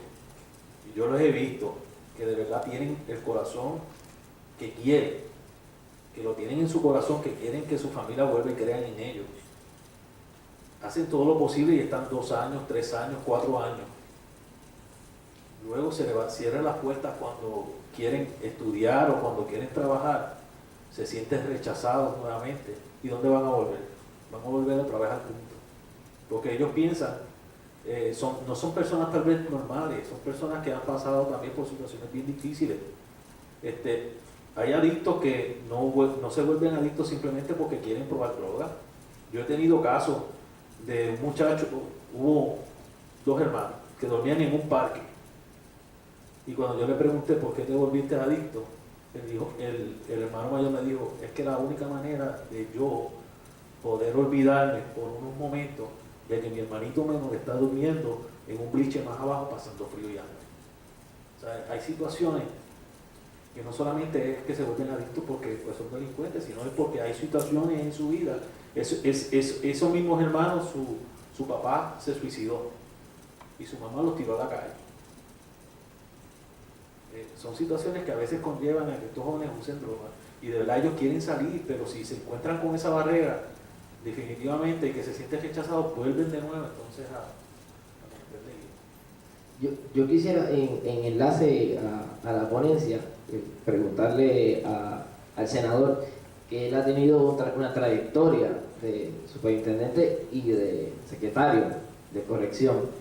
y yo los he visto, que de verdad tienen el corazón que quieren, que lo tienen en su corazón, que quieren que su familia vuelva y crean en ellos, hacen todo lo posible y están 2 años, 3 años, 4 años. Luego se les cierran las puertas cuando quieren estudiar o cuando quieren trabajar, se sienten rechazados nuevamente. ¿Y dónde van a volver? Van a volver a trabajar juntos. Porque ellos piensan, no son personas tal vez normales, son personas que han pasado también por situaciones bien difíciles. Hay adictos que no se vuelven adictos simplemente porque quieren probar drogas. Yo he tenido casos de un muchacho, hubo 2 hermanos que dormían en un parque, y cuando yo le pregunté por qué te volviste adicto, el hermano mayor me dijo, es que la única manera de yo poder olvidarme por unos momentos de que mi hermanito menor está durmiendo en un bliche más abajo pasando frío y hambre. O sea, hay situaciones que no solamente es que se vuelven adictos porque pues, son delincuentes, sino es porque hay situaciones en su vida. Esos mismos hermanos, su papá se suicidó y su mamá los tiró a la calle. Son situaciones que a veces conllevan a que estos jóvenes usen drogas, y de verdad ellos quieren salir, pero si se encuentran con esa barrera, definitivamente, y que se sienten rechazados, vuelven de nuevo entonces a Yo quisiera, en enlace a la ponencia, preguntarle al senador, que él ha tenido una trayectoria de superintendente y de secretario de corrección.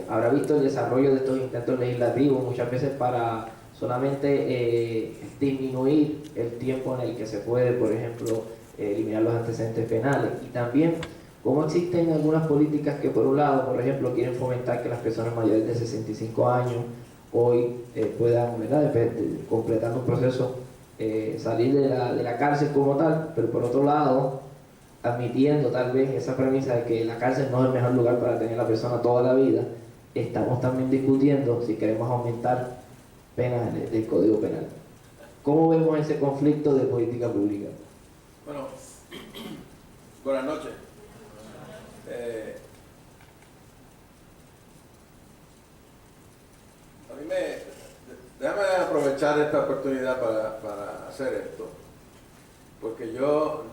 Habrá visto el desarrollo de estos intentos legislativos muchas veces para solamente disminuir el tiempo en el que se puede, por ejemplo, eliminar los antecedentes penales, y también cómo existen algunas políticas que por un lado, por ejemplo, quieren fomentar que las personas mayores de 65 años hoy puedan, ¿verdad?, completando un proceso, salir de la cárcel como tal, pero por otro lado admitiendo tal vez esa premisa de que la cárcel no es el mejor lugar para tener a la persona toda la vida. Estamos también discutiendo si queremos aumentar penas del Código Penal. ¿Cómo vemos ese conflicto de política pública? Bueno, buenas noches. Déjame aprovechar esta oportunidad para hacer esto, porque yo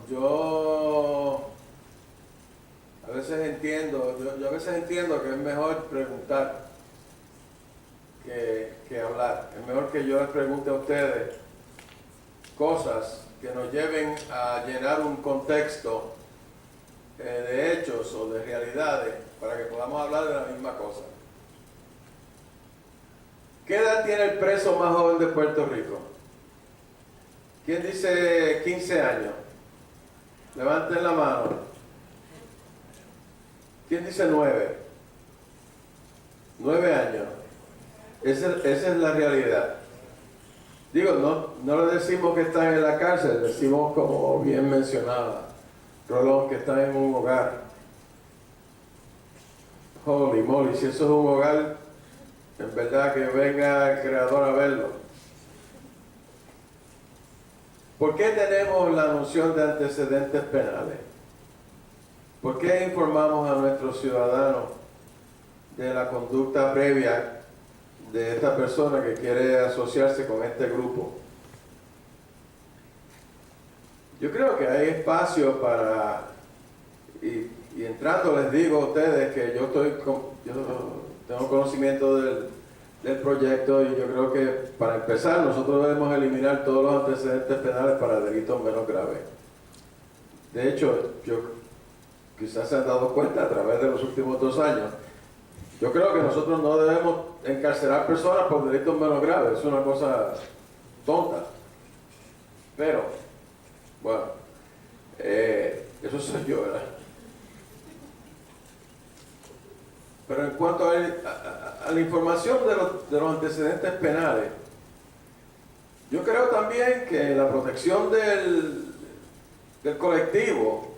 a veces entiendo, yo a veces entiendo que es mejor preguntar que hablar. Es mejor que yo les pregunte a ustedes cosas que nos lleven a llenar un contexto de hechos o de realidades para que podamos hablar de la misma cosa. ¿Qué edad tiene el preso más joven de Puerto Rico? ¿Quién dice 15 años? Levanten la mano. ¿Quién dice 9? 9 años. Esa es la realidad. Digo, no le decimos que están en la cárcel, decimos, como bien mencionaba Rolón, que están en un hogar. Holy moly, si eso es un hogar, en verdad que venga el creador a verlo. ¿Por qué tenemos la noción de antecedentes penales? ¿Por qué informamos a nuestros ciudadanos de la conducta previa de esta persona que quiere asociarse con este grupo? Yo creo que hay espacio para, y entrando les digo a ustedes que yo tengo conocimiento del proyecto, y yo creo que para empezar nosotros debemos eliminar todos los antecedentes penales para delitos menos graves. De hecho, quizás se han dado cuenta a través de los últimos 2 años, yo creo que nosotros no debemos encarcelar personas por delitos menos graves, es una cosa tonta. Pero, bueno, eso soy yo, ¿verdad? Pero en cuanto a la información de los antecedentes penales, yo creo también que la protección del colectivo,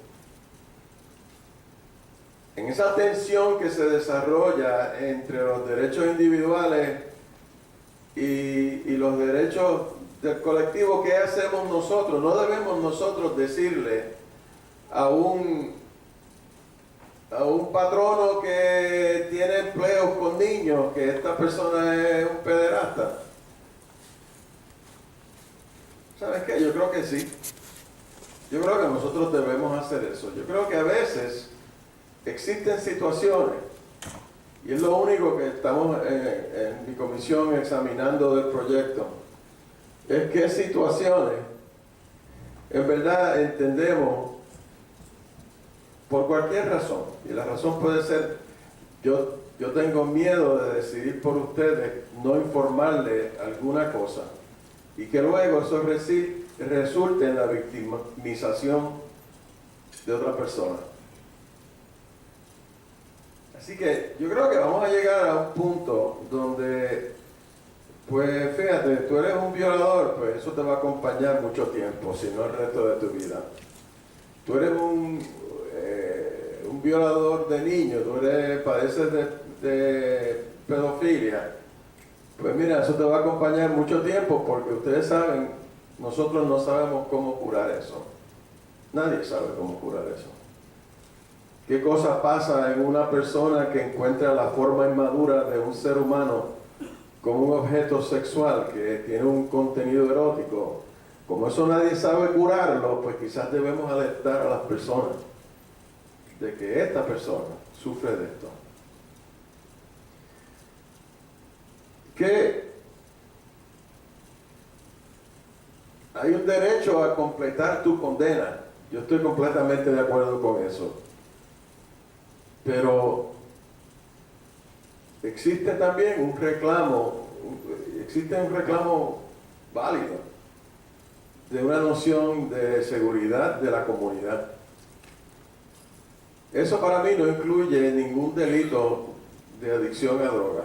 en esa tensión que se desarrolla entre los derechos individuales y los derechos del colectivo, ¿qué hacemos nosotros? No debemos nosotros decirle a un patrono que tiene empleos con niños que esta persona es un pederasta. ¿Sabes qué? Yo creo que sí. Yo creo que nosotros debemos hacer eso. Yo creo que a veces existen situaciones, y es lo único que estamos en mi comisión examinando del proyecto, es qué situaciones en verdad entendemos por cualquier razón, y la razón puede ser, yo tengo miedo de decidir por ustedes, no informarle alguna cosa, y que luego eso resulte en la victimización de otra persona. Así que yo creo que vamos a llegar a un punto donde, pues fíjate, tú eres un violador, pues eso te va a acompañar mucho tiempo, si no el resto de tu vida. Tú eres un violador de niños, padeces de pedofilia, pues mira, eso te va a acompañar mucho tiempo, porque ustedes saben, nosotros no sabemos cómo curar eso. Nadie sabe cómo curar eso. ¿Qué cosa pasa en una persona que encuentra la forma inmadura de un ser humano como un objeto sexual que tiene un contenido erótico? Como eso nadie sabe curarlo, pues quizás debemos alertar a las personas de que esta persona sufre de esto. Que hay un derecho a completar tu condena. Yo estoy completamente de acuerdo con eso. Pero existe también un reclamo válido de una noción de seguridad de la comunidad. Eso para mí no incluye ningún delito de adicción a droga.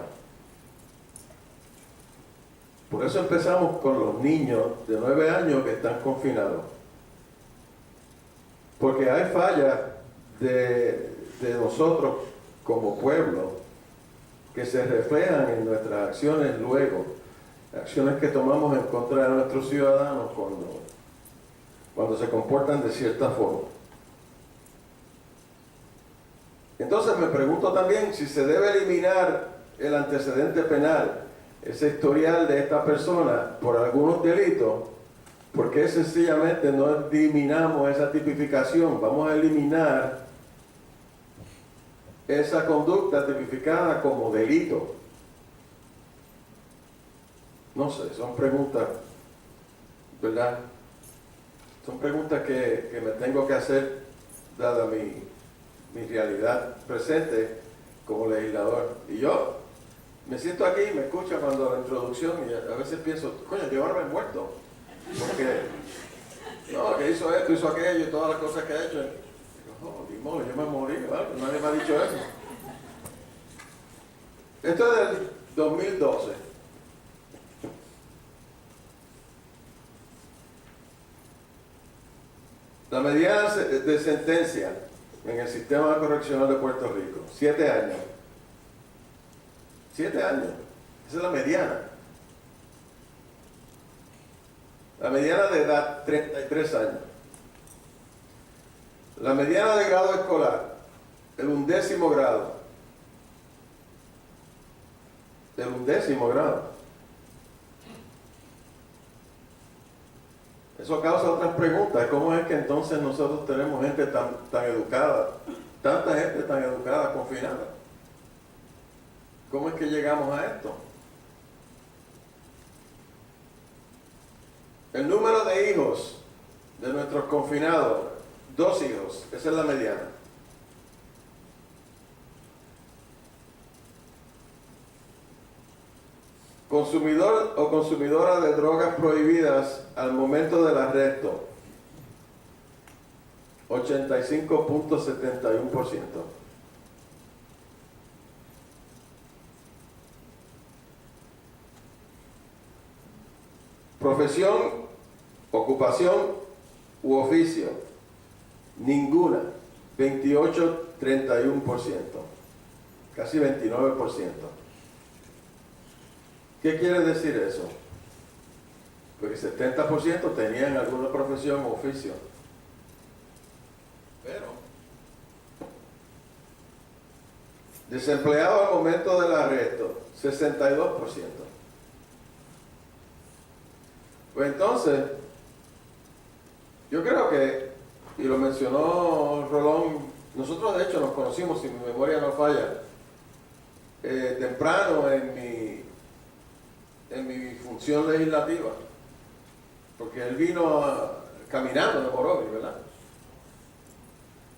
Por eso empezamos con los niños de 9 años que están confinados. Porque hay fallas de nosotros como pueblo que se reflejan en nuestras acciones luego. acciones que tomamos en contra de nuestros ciudadanos cuando se comportan de cierta forma. Entonces me pregunto también si se debe eliminar el antecedente penal, ese historial de esta persona por algunos delitos, porque sencillamente no eliminamos esa tipificación, vamos a eliminar esa conducta tipificada como delito. No sé, son preguntas, ¿verdad? Son preguntas que me tengo que hacer dada mi realidad presente como legislador. Y yo me siento aquí y me escucho cuando la introducción y a veces pienso, coño, yo ahora me he muerto. Porque, no, que hizo esto, hizo aquello y todas las cosas que ha hecho. Oh, ni modo, yo me morí, ¿verdad? Nadie me ha dicho eso. Esto es del 2012. La mediana de sentencia en el sistema correccional de Puerto Rico, 7 años. 7 años. Esa es la mediana. La mediana de edad, 33 años. La mediana de grado escolar, el 11º grado. El 11º grado. Eso causa otras preguntas. ¿Cómo es que entonces nosotros tenemos gente tan educada, tanta gente tan educada, confinada? ¿Cómo es que llegamos a esto? El número de hijos de nuestros confinados, 2 hijos, esa es la mediana. Consumidor o consumidora de drogas prohibidas al momento del arresto, 85.71%. Profesión, ocupación u oficio, ninguna, 28.31%, casi 29%. ¿Qué quiere decir eso? Porque 70% tenían alguna profesión o oficio. Pero desempleado al momento del arresto, 62%. Pues entonces, yo creo que, y lo mencionó Rolón, nosotros de hecho nos conocimos, si mi memoria no falla, temprano en mi función legislativa, porque él vino caminando de Morovis, ¿verdad?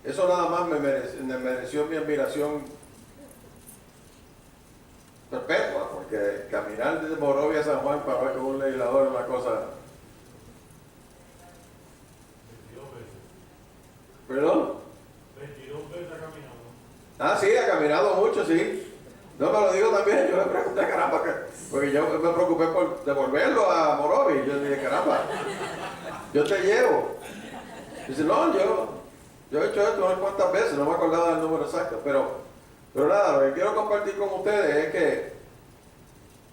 Eso nada más me mereció mi admiración perpetua, porque caminar desde Morovia a San Juan para ver con un legislador es una cosa... ¿Perdón? 22 veces ha caminado. Ah, sí, ha caminado mucho, sí. No, me lo digo también, yo le pregunté, caramba, porque yo me preocupé por devolverlo a Morovis. Yo dije, caramba, yo te llevo. Dice, no, yo he hecho esto unas cuantas veces, no me acordaba del número exacto, pero nada, lo que quiero compartir con ustedes es que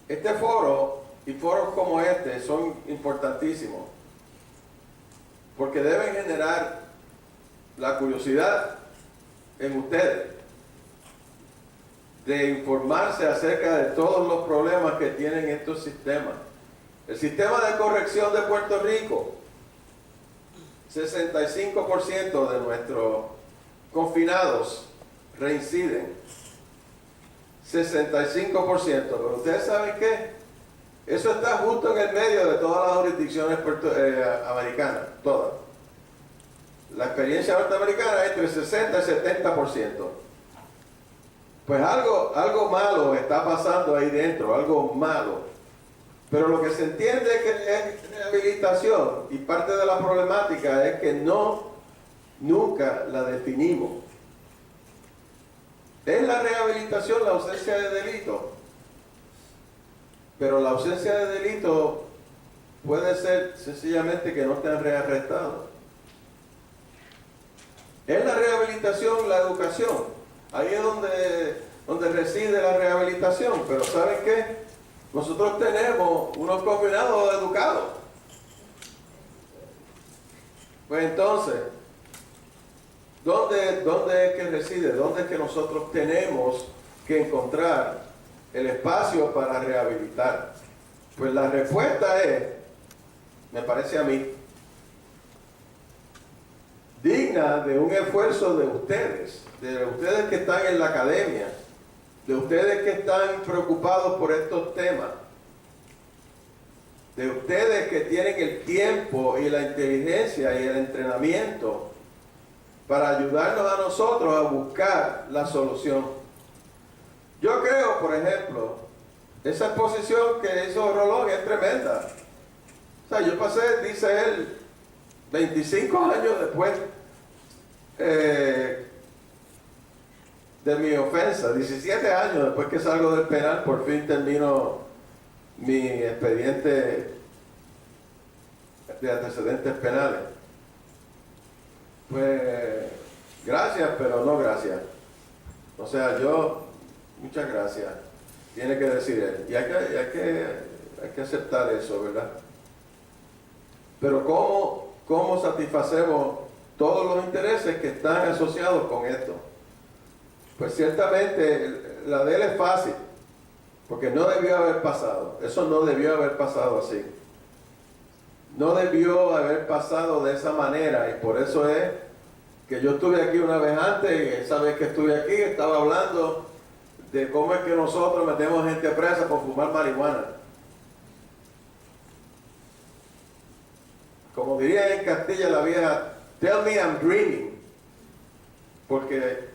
este foro y foros como este son importantísimos, porque deben generar la curiosidad en ustedes de informarse acerca de todos los problemas que tienen estos sistemas. El sistema de corrección de Puerto Rico, 65% de nuestros confinados reinciden. 65%. Pero ustedes saben qué? Eso está justo en el medio de todas las jurisdicciones americanas, todas. La experiencia norteamericana es entre 60 y 70%. Pues algo malo está pasando ahí dentro, algo malo. Pero lo que se entiende es que es rehabilitación, y parte de la problemática es que nunca la definimos. ¿Es la rehabilitación la ausencia de delito? Pero la ausencia de delito puede ser sencillamente que no te han rearrestado. ¿Es la rehabilitación la educación? Ahí es donde reside la rehabilitación, pero ¿saben qué? nosotros tenemos unos combinados educados. Pues entonces, ¿dónde es que reside? ¿Dónde es que nosotros tenemos que encontrar el espacio para rehabilitar? Pues la respuesta es, me parece a mí, digna de un esfuerzo de ustedes que están en la academia, de ustedes que están preocupados por estos temas, de ustedes que tienen el tiempo y la inteligencia y el entrenamiento para ayudarnos a nosotros a buscar la solución. Yo creo, por ejemplo, esa exposición que hizo Rolón es tremenda. O sea, yo pasé, dice él, 25 años después de mi ofensa, 17 años después que salgo del penal, por fin termino mi expediente de antecedentes penales. Pues gracias, pero no gracias. O sea, muchas gracias, tiene que decir él. Y hay que aceptar eso, ¿verdad? Pero ¿cómo satisfacemos todos los intereses que están asociados con esto? Pues ciertamente la de él es fácil, porque no debió haber pasado. Eso no debió haber pasado así. No debió haber pasado de esa manera, y por eso es que yo estuve aquí una vez antes, y esa vez que estuve aquí estaba hablando de cómo es que nosotros metemos gente presa por fumar marihuana. Como diría en Castilla la vieja, tell me I'm dreaming. Porque,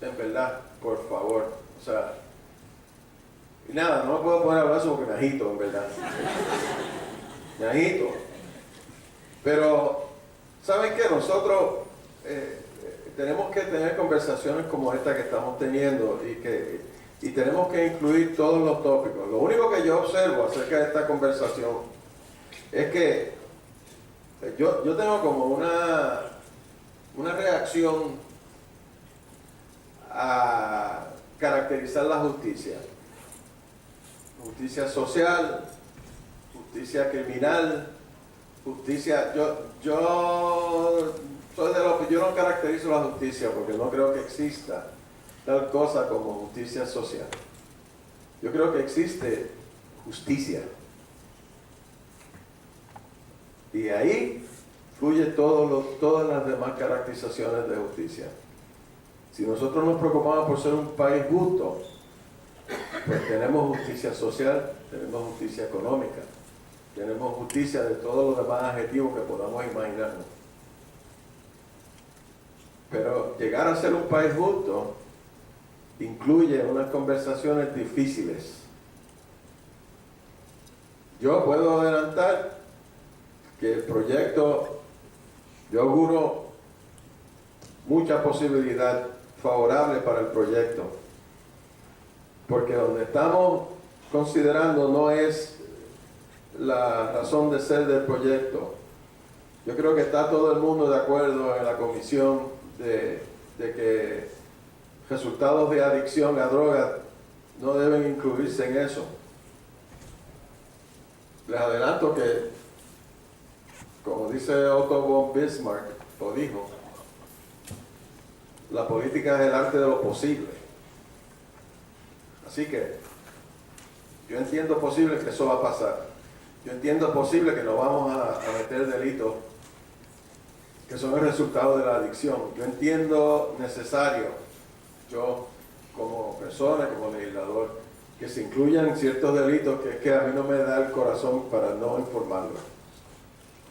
en verdad, por favor, o sea, y nada, no me puedo poner a hablar sobre porque me agito, en verdad. Me agito. Pero, ¿saben qué? Nosotros tenemos que tener conversaciones como esta que estamos teniendo y tenemos que incluir todos los tópicos. Lo único que yo observo acerca de esta conversación es que yo tengo como una reacción a caracterizar la justicia. Justicia social, justicia criminal, justicia... Yo soy de los que yo no caracterizo la justicia porque no creo que exista tal cosa como justicia social. Yo creo que existe justicia. Y ahí fluye todas las demás caracterizaciones de justicia. Si nosotros nos preocupamos por ser un país justo, pues tenemos justicia social, tenemos justicia económica, tenemos justicia de todos los demás adjetivos que podamos imaginarnos. Pero llegar a ser un país justo incluye unas conversaciones difíciles. Yo puedo adelantar que el proyecto, yo auguro mucha posibilidad favorable para el proyecto, porque donde estamos considerando no es la razón de ser del proyecto. Yo creo que está todo el mundo de acuerdo en la comisión de que resultados de adicción a drogas no deben incluirse en eso. Les adelanto que, como dice Otto von Bismarck, lo dijo, la política es el arte de lo posible. Así que yo entiendo posible que eso va a pasar. Yo entiendo posible que nos vamos a meter delitos que son el resultado de la adicción. Yo entiendo necesario, yo como persona, como legislador, que se incluyan ciertos delitos que a mí no me da el corazón para no informarlos.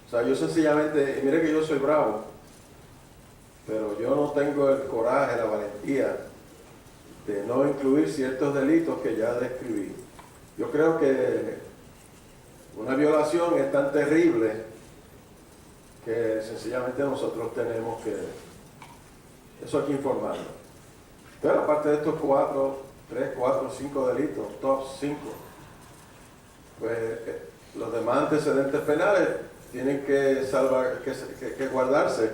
O sea, yo sencillamente, mire que yo soy bravo, pero yo no tengo el coraje, la valentía de no incluir ciertos delitos que ya describí. Yo creo que una violación es tan terrible que sencillamente nosotros tenemos que, eso hay que informarlo. Pero aparte de estos 3, 4, 5 delitos, top 5, pues los demás antecedentes penales tienen que guardarse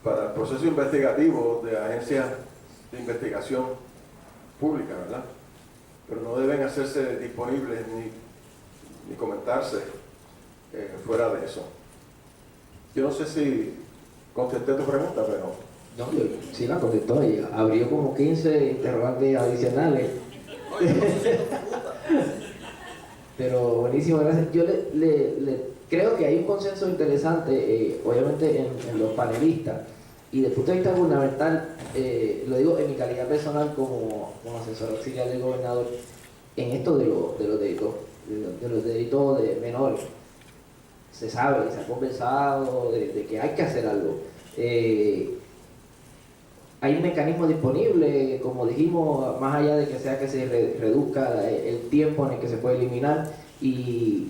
para el proceso investigativo de agencias de investigación pública, ¿verdad? pero no deben hacerse disponibles ni comentarse fuera de eso. Yo no sé si contesté tu pregunta, pero... No, yo sí la contestó y abrió como 15 interrogantes adicionales. Pero buenísimo, gracias. Yo creo que hay un consenso interesante, obviamente en los panelistas, y desde el punto de vista gubernamental, lo digo en mi calidad personal como asesor auxiliar del gobernador, en esto de los delitos de menores. Se sabe, se ha conversado de que hay que hacer algo. Hay un mecanismo disponible, como dijimos, más allá de que sea que se reduzca el tiempo en el que se puede eliminar, y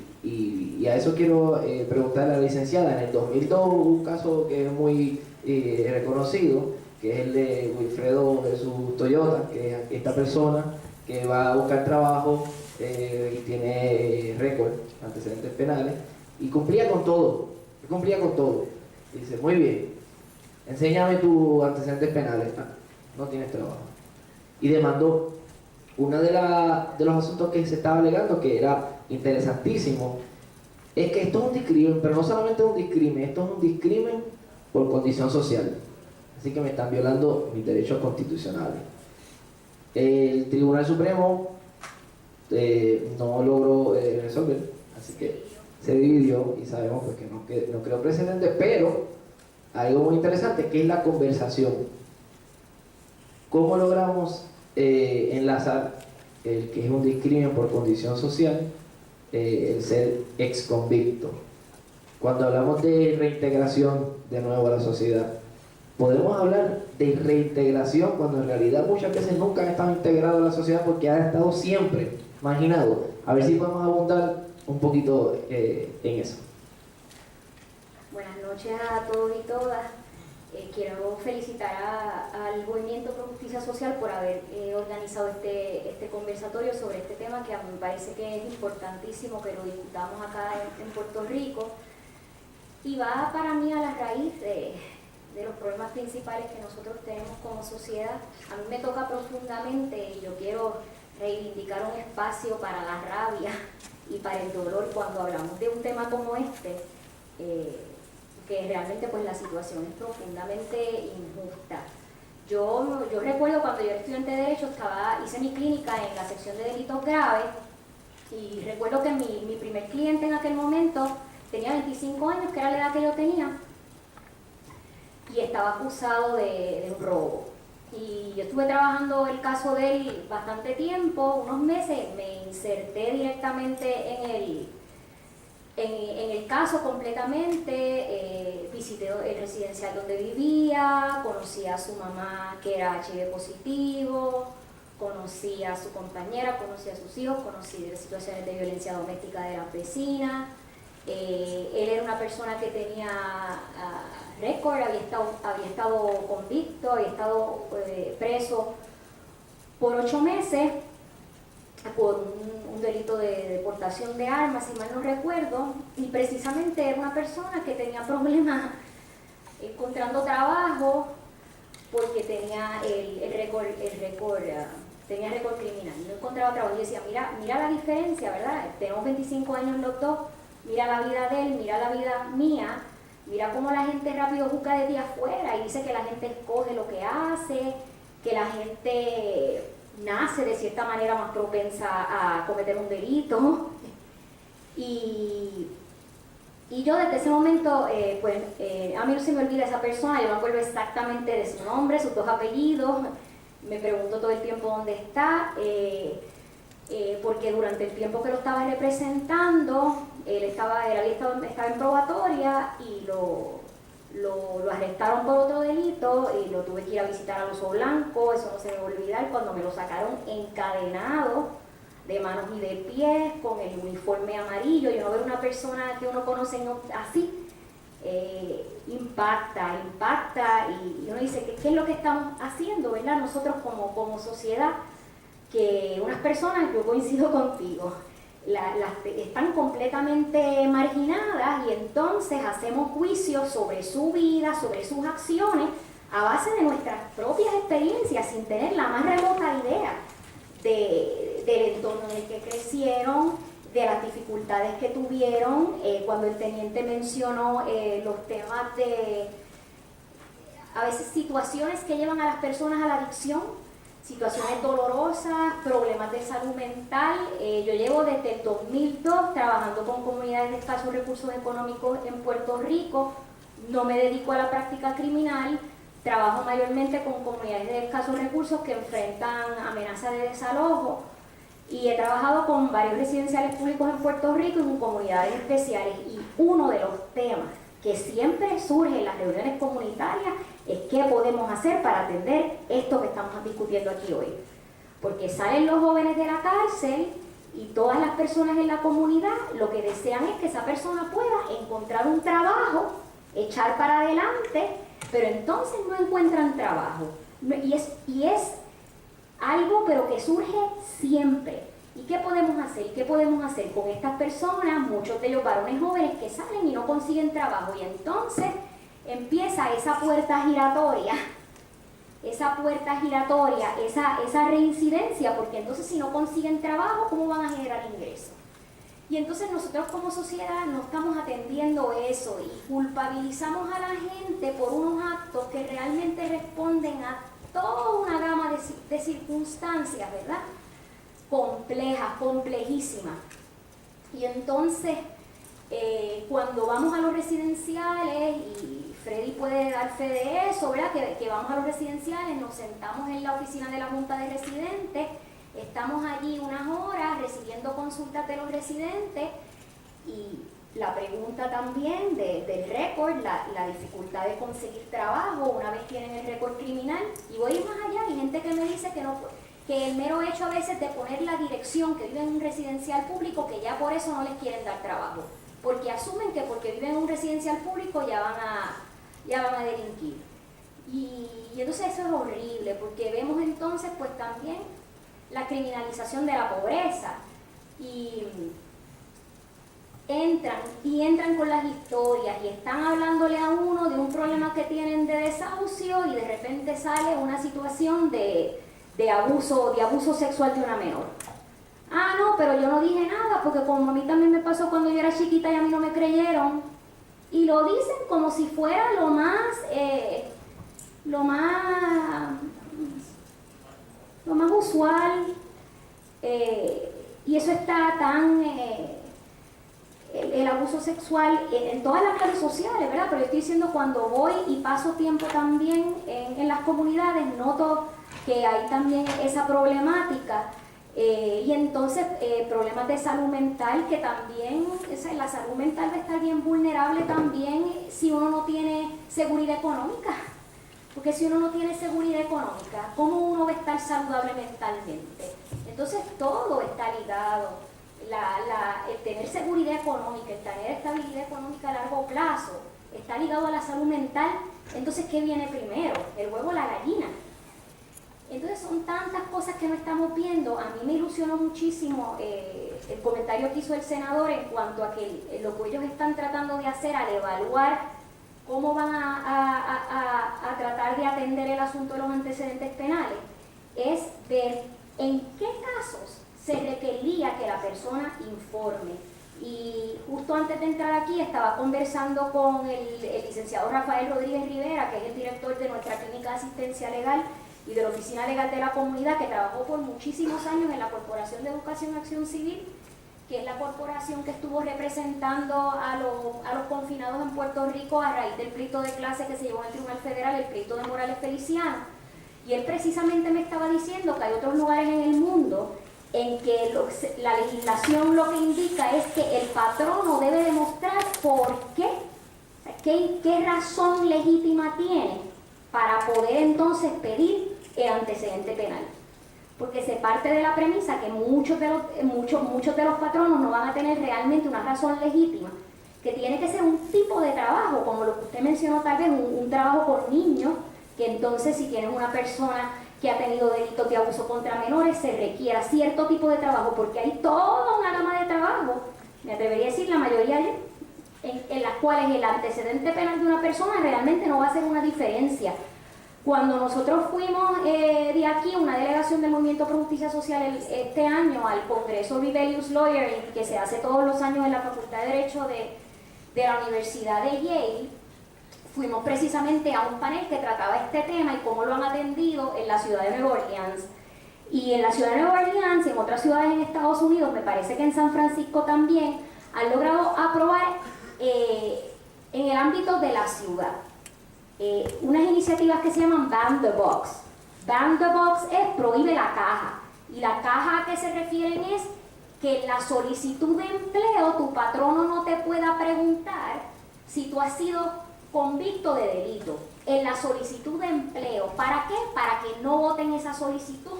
a eso quiero preguntarle a la licenciada. En el 2002 hubo un caso que es muy reconocido, que es el de Wilfredo Jesús Toyota, que es esta persona que va a buscar trabajo y tiene récord, antecedentes penales, y cumplía con todo. Y dice, muy bien, enséñame tus antecedentes penales. No tienes trabajo. Y demandó. Uno de los asuntos que se estaba alegando, que era interesantísimo, es que esto es un discrimen, pero no solamente es un discrimen, esto es un discrimen por condición social. Así que me están violando mis derechos constitucionales. El Tribunal Supremo no logró resolver, así que se dividió y sabemos pues, que no creó precedente, pero hay algo muy interesante que es la conversación. ¿Cómo logramos enlazar el que es un discrimen por condición social, el ser ex convicto? Cuando hablamos de reintegración de nuevo a la sociedad, podemos hablar de reintegración cuando en realidad muchas veces nunca han estado integrados a la sociedad porque han estado siempre marginados. A ver si podemos abundar un poquito en eso. Buenas noches a todos y todas. Quiero felicitar al Movimiento Pro Justicia Social por haber organizado este conversatorio sobre este tema que a mí me parece que es importantísimo que lo discutamos acá en Puerto Rico, y va para mí a la raíz de los problemas principales que nosotros tenemos como sociedad. A mí me toca profundamente y yo quiero reivindicar un espacio para la rabia y para el dolor cuando hablamos de un tema como este, que realmente pues la situación es profundamente injusta. Yo recuerdo cuando yo era estudiante de Derecho, hice mi clínica en la sección de delitos graves, y recuerdo que mi primer cliente en aquel momento tenía 25 años, que era la edad que yo tenía, y estaba acusado de un robo. Y yo estuve trabajando el caso de él bastante tiempo, unos meses, me inserté directamente en el caso completamente, visité el residencial donde vivía, conocí a su mamá que era HIV positivo, conocí a su compañera, conocí a sus hijos, conocí de situaciones de violencia doméstica de las vecinas. Él era una persona que tenía récord, había estado convicto, había estado preso por 8 meses por un delito de deportación de armas, si mal no recuerdo, y precisamente era una persona que tenía problemas encontrando trabajo porque tenía el récord criminal, no encontraba trabajo. Yo decía, mira la diferencia, ¿verdad? Tenemos 25 años los dos, mira la vida de él, mira la vida mía, mira cómo la gente rápido juzga desde afuera y dice que la gente escoge lo que hace, que la gente nace de cierta manera más propensa a cometer un delito. Y yo desde ese momento, a mí no se me olvida esa persona, yo me acuerdo exactamente de su nombre, sus 2 apellidos, me pregunto todo el tiempo dónde está, porque durante el tiempo que lo estaba representando, él estaba en probatoria y lo arrestaron por otro delito y lo tuve que ir a visitar al Oso Blanco. Eso no se me va a olvidar, cuando me lo sacaron encadenado de manos y de pies con el uniforme amarillo. Yo no ver una persona que uno conoce así, impacta y uno dice, ¿qué es lo que estamos haciendo, verdad? Nosotros como sociedad, que unas personas, yo coincido contigo, están completamente marginadas y entonces hacemos juicios sobre su vida, sobre sus acciones, a base de nuestras propias experiencias, sin tener la más remota idea de del entorno en el que crecieron, de las dificultades que tuvieron. Cuando el teniente mencionó los temas de, a veces, situaciones que llevan a las personas a la adicción, situaciones dolorosas, problemas de salud mental. Yo llevo desde el 2002 trabajando con comunidades de escasos recursos económicos en Puerto Rico. No me dedico a la práctica criminal, trabajo mayormente con comunidades de escasos recursos que enfrentan amenazas de desalojo, y he trabajado con varios residenciales públicos en Puerto Rico y con comunidades especiales. Y uno de los temas que siempre surge en las reuniones comunitarias es qué podemos hacer para atender esto que estamos discutiendo aquí hoy. Porque salen los jóvenes de la cárcel y todas las personas en la comunidad lo que desean es que esa persona pueda encontrar un trabajo, echar para adelante, pero entonces no encuentran trabajo. Y es algo pero que surge siempre. ¿Y qué podemos hacer? ¿Qué podemos hacer con estas personas? Muchos de ellos varones jóvenes que salen y no consiguen trabajo, y entonces empieza esa puerta giratoria, esa reincidencia, porque entonces si no consiguen trabajo, ¿cómo van a generar ingresos? Y entonces nosotros como sociedad no estamos atendiendo eso y culpabilizamos a la gente por unos actos que realmente responden a toda una gama de circunstancias, ¿verdad? Complejas, complejísimas. Y entonces, cuando vamos a los residenciales, y Freddy puede dar fe de eso, ¿verdad? Que vamos a los residenciales, nos sentamos en la oficina de la Junta de Residentes, estamos allí unas horas recibiendo consultas de los residentes, y la pregunta también del récord, la dificultad de conseguir trabajo una vez tienen el récord criminal. Y voy más allá, hay gente que me dice que el mero hecho a veces de poner la dirección, que viven en un residencial público, que ya por eso no les quieren dar trabajo, porque asumen que porque viven en un residencial público ya van a delinquir. Y entonces eso es horrible, porque vemos entonces pues también la criminalización de la pobreza, y entran con las historias y están hablándole a uno de un problema que tienen de desahucio, y de repente sale una situación de abuso sexual de una menor. Ah, no, pero yo no dije nada, porque como a mí también me pasó cuando yo era chiquita y a mí no me creyeron. Y lo dicen como si fuera lo más usual. Y eso está tan... el abuso sexual en todas las redes sociales, ¿verdad? Pero yo estoy diciendo, cuando voy y paso tiempo también en las comunidades, noto que hay también esa problemática. Y entonces problemas de salud mental, que también, la salud mental va a estar bien vulnerable también si uno no tiene seguridad económica. Porque si uno no tiene seguridad económica, ¿cómo uno va a estar saludable mentalmente? Entonces todo está ligado. El tener seguridad económica, el tener estabilidad económica a largo plazo, está ligado a la salud mental. Entonces, ¿qué viene primero? ¿El huevo o la gallina? Entonces son tantas cosas que no estamos viendo. A mí me ilusionó muchísimo el comentario que hizo el senador en cuanto a que lo que ellos están tratando de hacer al evaluar cómo van a tratar de atender el asunto de los antecedentes penales, es ver en qué casos se requería que la persona informe. Y justo antes de entrar aquí estaba conversando con el licenciado Rafael Rodríguez Rivera, que es el director de nuestra clínica de asistencia legal y de la Oficina Legal de la Comunidad, que trabajó por muchísimos años en la Corporación de Educación y Acción Civil, que es la corporación que estuvo representando a los confinados en Puerto Rico a raíz del pleito de clase que se llevó en el Tribunal Federal, el pleito de Morales Feliciano. Y él precisamente me estaba diciendo que hay otros lugares en el mundo en que la legislación lo que indica es que el patrono debe demostrar por qué, qué razón legítima tiene para poder entonces pedir el antecedente penal. Porque se parte de la premisa que muchos de los patronos no van a tener realmente una razón legítima, que tiene que ser un tipo de trabajo, como lo que usted mencionó, tal vez un trabajo con niños, que entonces si tienes una persona que ha tenido delitos de abuso contra menores, se requiera cierto tipo de trabajo, porque hay toda una gama de trabajo, me atrevería a decir la mayoría en las cuales el antecedente penal de una persona realmente no va a hacer una diferencia, Cuando nosotros fuimos de aquí, una delegación del Movimiento Pro Justicia Social este año al Congreso Rebellious Lawyering, que se hace todos los años en la Facultad de Derecho de la Universidad de Yale, fuimos precisamente a un panel que trataba este tema y cómo lo han atendido en la ciudad de Nueva Orleans. Y en la ciudad de Nueva Orleans y en otras ciudades en Estados Unidos, me parece que en San Francisco también, han logrado aprobar en el ámbito de la ciudad unas iniciativas que se llaman Ban the Box. Ban the Box es prohíbe la caja. Y la caja a que se refieren es que en la solicitud de empleo tu patrono no te pueda preguntar si tú has sido convicto de delito. En la solicitud de empleo. ¿Para qué? Para que no voten esa solicitud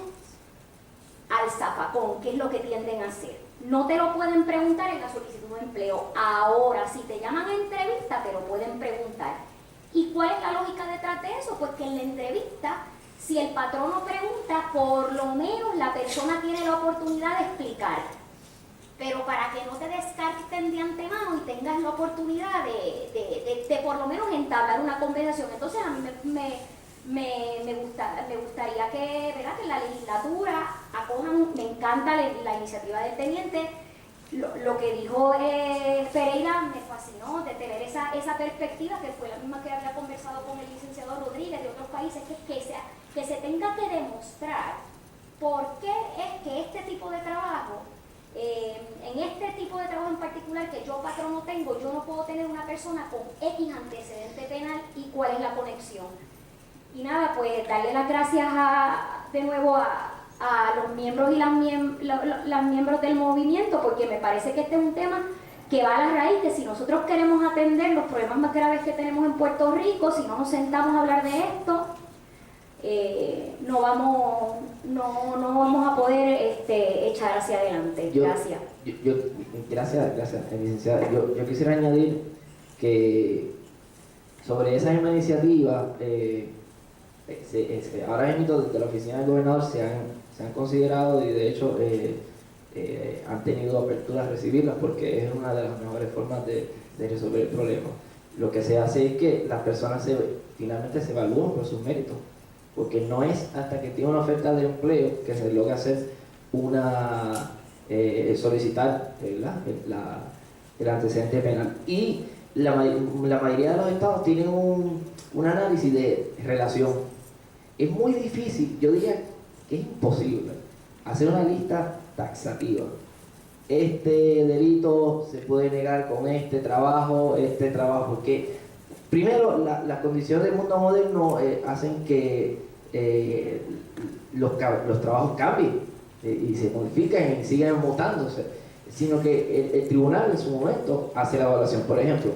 al zafacón, que es lo que tienden a hacer. No te lo pueden preguntar en la solicitud de empleo. Ahora, si te llaman a entrevista, te lo pueden preguntar. ¿Y cuál es la lógica detrás de eso? Pues que en la entrevista, si el patrono pregunta, por lo menos la persona tiene la oportunidad de explicar. Pero para que no te descarten de antemano y tengas la oportunidad de por lo menos entablar una conversación. Entonces a mí me gustaría que, ¿verdad?, que la legislatura acojan, me encanta la iniciativa del teniente. Lo que dijo Pereira me fascinó, de tener esa perspectiva, que fue la misma que había conversado con el licenciado Rodríguez de otros países, que se tenga que demostrar por qué es que este tipo de trabajo, en este tipo de trabajo en particular que yo patrono tengo, yo no puedo tener una persona con X antecedente penal y cuál es la conexión. Y nada, pues darle las gracias de nuevo a los miembros y las miembros del movimiento, porque me parece que este es un tema que va a la raíz, que si nosotros queremos atender los problemas más graves que tenemos en Puerto Rico, si no nos sentamos a hablar de esto, no vamos a poder echar hacia adelante. Gracias. Gracias, licenciada. Yo quisiera añadir que sobre esa misma iniciativa, ahora mismo desde la oficina del gobernador se han considerado y de hecho han tenido apertura a recibirlas, porque es una de las mejores formas de resolver el problema. Lo que se hace es que las personas finalmente se evalúan por sus méritos, porque no es hasta que tiene una oferta de empleo que se logra hacer solicitar el antecedente penal. Y la mayoría de los estados tienen un análisis de relación. Es muy difícil, yo diría que es imposible, hacer una lista taxativa. Este delito se puede negar con este trabajo, porque primero las condiciones del mundo moderno hacen que los trabajos cambien y se modifican y sigan mutándose, sino que el tribunal en su momento hace la evaluación. Por ejemplo,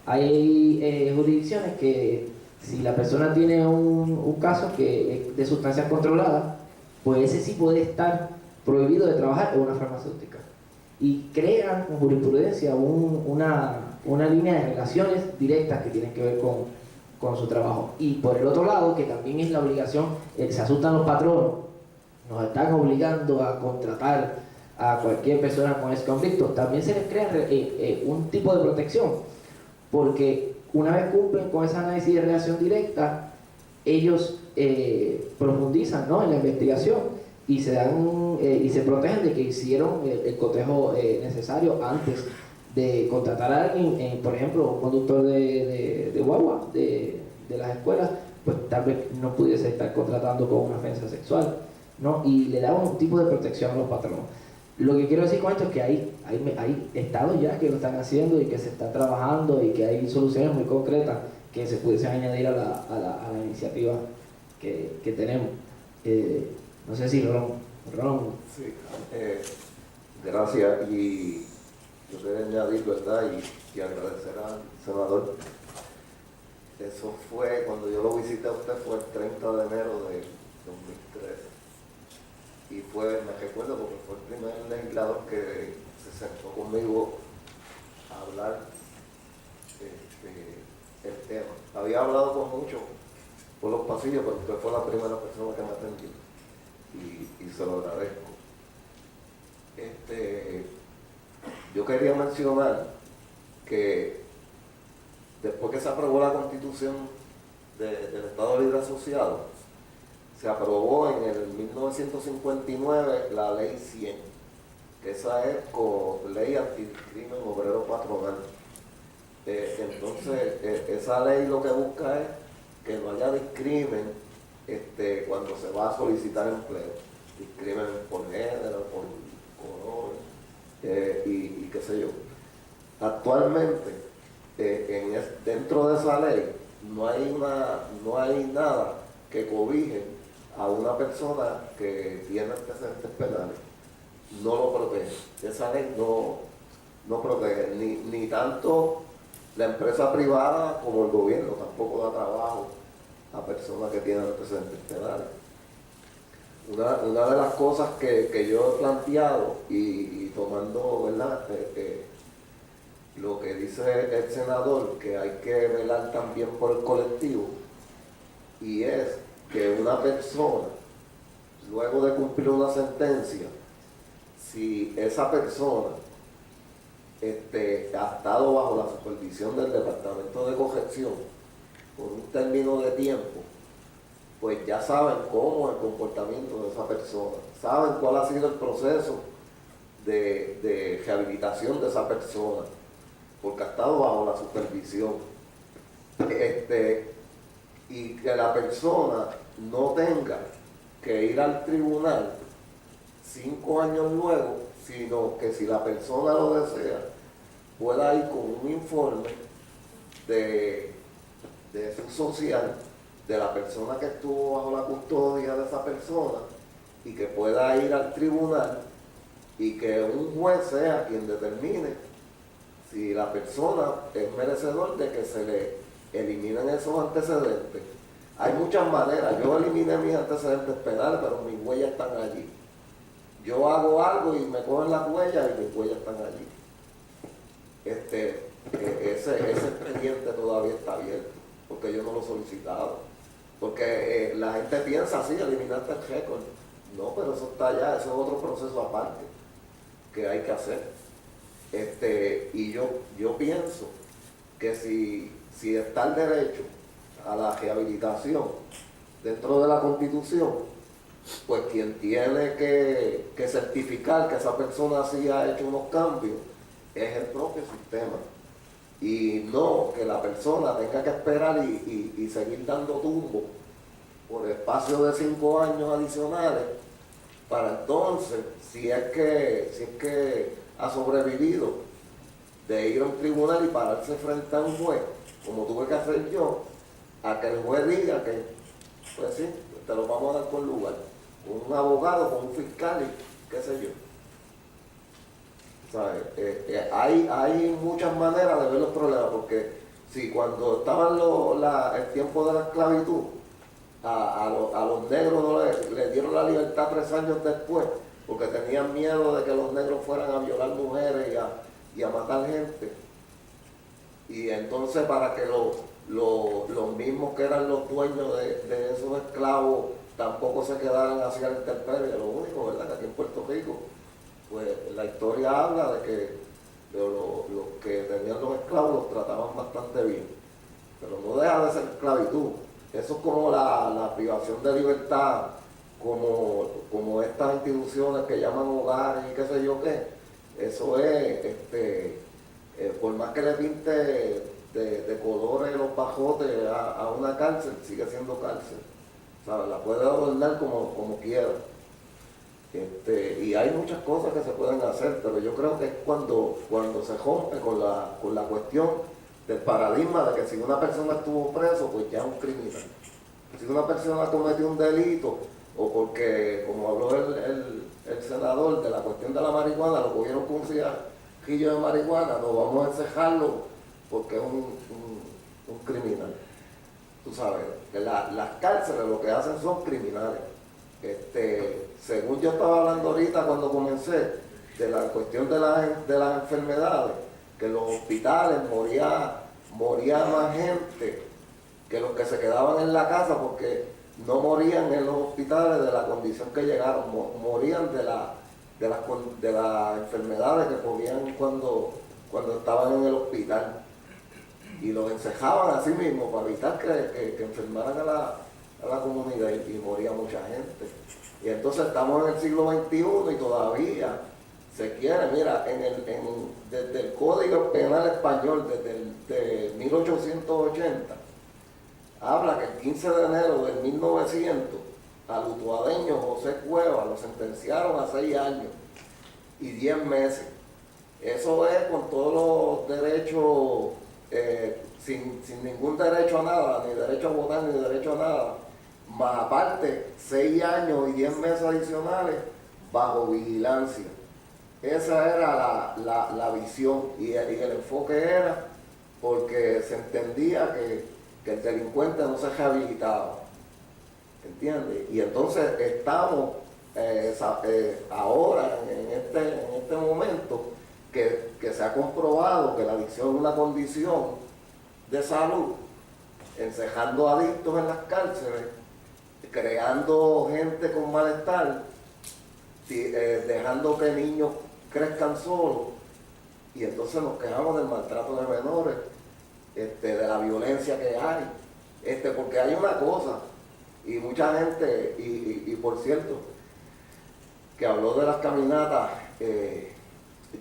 hay jurisdicciones que si la persona tiene un caso que es de sustancias controladas, pues ese sí puede estar prohibido de trabajar en una farmacéutica. Y crean con jurisprudencia una línea de relaciones directas que tienen que ver con su trabajo. Y por el otro lado, que también es la obligación, se asustan los patronos, nos están obligando a contratar a cualquier persona con ese conflicto, también se les crea un tipo de protección, porque una vez cumplen con ese análisis de relación directa, ellos profundizan, ¿no?, en la investigación y se protegen de que hicieron el cotejo necesario antes de contratar a alguien, por ejemplo, un conductor de guagua de las escuelas, pues tal vez no pudiese estar contratando con una ofensa sexual, ¿no? Y le da un tipo de protección a los patronos. Lo que quiero decir con esto es que hay estados ya que lo están haciendo y que se está trabajando y que hay soluciones muy concretas que se pudiesen añadir a la iniciativa que tenemos. No sé si Ron. Sí, gracias. Y yo quería añadir, ¿verdad? Y agradecer al senador. Eso fue, cuando yo lo visité a usted, fue el 30 de enero de 2013. Y me recuerdo porque fue el primer legislador que se sentó conmigo a hablar el tema. Había hablado con muchos por los pasillos, pero usted fue la primera persona que me atendió y se lo agradezco. Yo quería mencionar que después que se aprobó la Constitución del Estado Libre Asociado, se aprobó en el 1959 la Ley 100, que esa es Ley Anticrimen Obrero Patronal. Entonces, esa ley lo que busca es que no haya discrimen cuando se va a solicitar empleo. Discrimen por género, por color, y qué sé yo. Actualmente, dentro de esa ley, no hay nada que cobije a una persona que tiene antecedentes penales. No lo protege. Esa ley no protege ni tanto la empresa privada como el gobierno. Tampoco da trabajo a personas que tienen antecedentes penales. Una de las cosas que yo he planteado y tomando, ¿verdad?, lo que dice el senador, que hay que velar también por el colectivo, y es que una persona, luego de cumplir una sentencia, si esa persona ha estado bajo la supervisión del Departamento de Corrección por un término de tiempo, pues ya saben cómo es el comportamiento de esa persona, saben cuál ha sido el proceso de rehabilitación de esa persona, porque ha estado bajo la supervisión. Y que la persona no tenga que ir al tribunal 5 años luego, sino que si la persona lo desea, pueda ir con un informe de su social de la persona que estuvo bajo la custodia de esa persona, y que pueda ir al tribunal y que un juez sea quien determine si la persona es merecedor de que se le eliminen esos antecedentes. Hay muchas maneras. Yo eliminé mis antecedentes penales, pero mis huellas están allí. Yo hago algo y me cogen las huellas y mis huellas están allí. Ese expediente todavía está abierto, porque yo no lo he solicitado. Porque la gente piensa así, eliminaste el récord. No, pero eso está allá, eso es otro proceso aparte que hay que hacer. Y yo pienso que si está el derecho a la rehabilitación dentro de la Constitución, pues quien tiene que certificar que esa persona sí ha hecho unos cambios es el propio sistema, y no que la persona tenga que esperar y seguir dando tumbo por espacio de 5 años adicionales para entonces, si es que ha sobrevivido, de ir a un tribunal y pararse frente a un juez, como tuve que hacer yo, a que el juez diga que, pues sí, te lo vamos a dar por lugar, con un abogado, con un fiscal y qué sé yo. ¿Sabes? Hay muchas maneras de ver los problemas, porque si cuando estaban el tiempo de la esclavitud, a los negros no les dieron la libertad 3 años después, porque tenían miedo de que los negros fueran a violar mujeres y a matar gente. Y entonces, para que los mismos que eran los dueños de esos esclavos tampoco se quedaran hacia la intemperie, lo único, ¿verdad?, que aquí en Puerto Rico, pues la historia habla de que los que tenían los esclavos los trataban bastante bien, pero no deja de ser esclavitud. Eso es como la privación de libertad, como estas instituciones que llaman hogares y qué sé yo qué. Eso es, por más que le pinte de colores los bajotes a una cárcel, sigue siendo cárcel. ¿Sabes? La puede adornar como quiera. Y hay muchas cosas que se pueden hacer, pero yo creo que es cuando se rompe con la cuestión del paradigma de que si una persona estuvo preso, pues ya es un criminal. Si una persona cometió un delito, o porque, como habló el senador de la cuestión de la marihuana, lo cogieron con un cigarrillo de marihuana, no vamos a encejarlo porque es un criminal. Tú sabes, que las cárceles lo que hacen son criminales. Según yo estaba hablando ahorita cuando comencé, de la cuestión de las enfermedades, que en los hospitales moría más gente que los que se quedaban en la casa, porque no morían en los hospitales de la condición que llegaron, morían de las enfermedades que cogían cuando estaban en el hospital. y los encejaban así mismo para evitar que enfermaran a la comunidad y moría mucha gente. Y entonces estamos en el siglo XXI y todavía se quiere, mira, desde el Código Penal Español, desde 1880, habla que el 15 de enero de 1900 al utuadeño José Cueva lo sentenciaron a 6 años y 10 meses. Eso es con todos los derechos, sin ningún derecho a nada, ni derecho a votar, ni derecho a nada, más aparte 6 años y 10 meses adicionales bajo vigilancia. Esa era la visión y el enfoque era porque se entendía que el delincuente no se rehabilitaba, ¿entiendes? Y entonces estamos ahora en este momento que se ha comprobado que la adicción es una condición de salud, encejando adictos en las cárceles, creando gente con malestar, dejando que niños crezcan solos, y entonces nos quejamos del maltrato de menores, de la violencia que hay, porque hay una cosa, y mucha gente, y por cierto, que habló de las caminatas,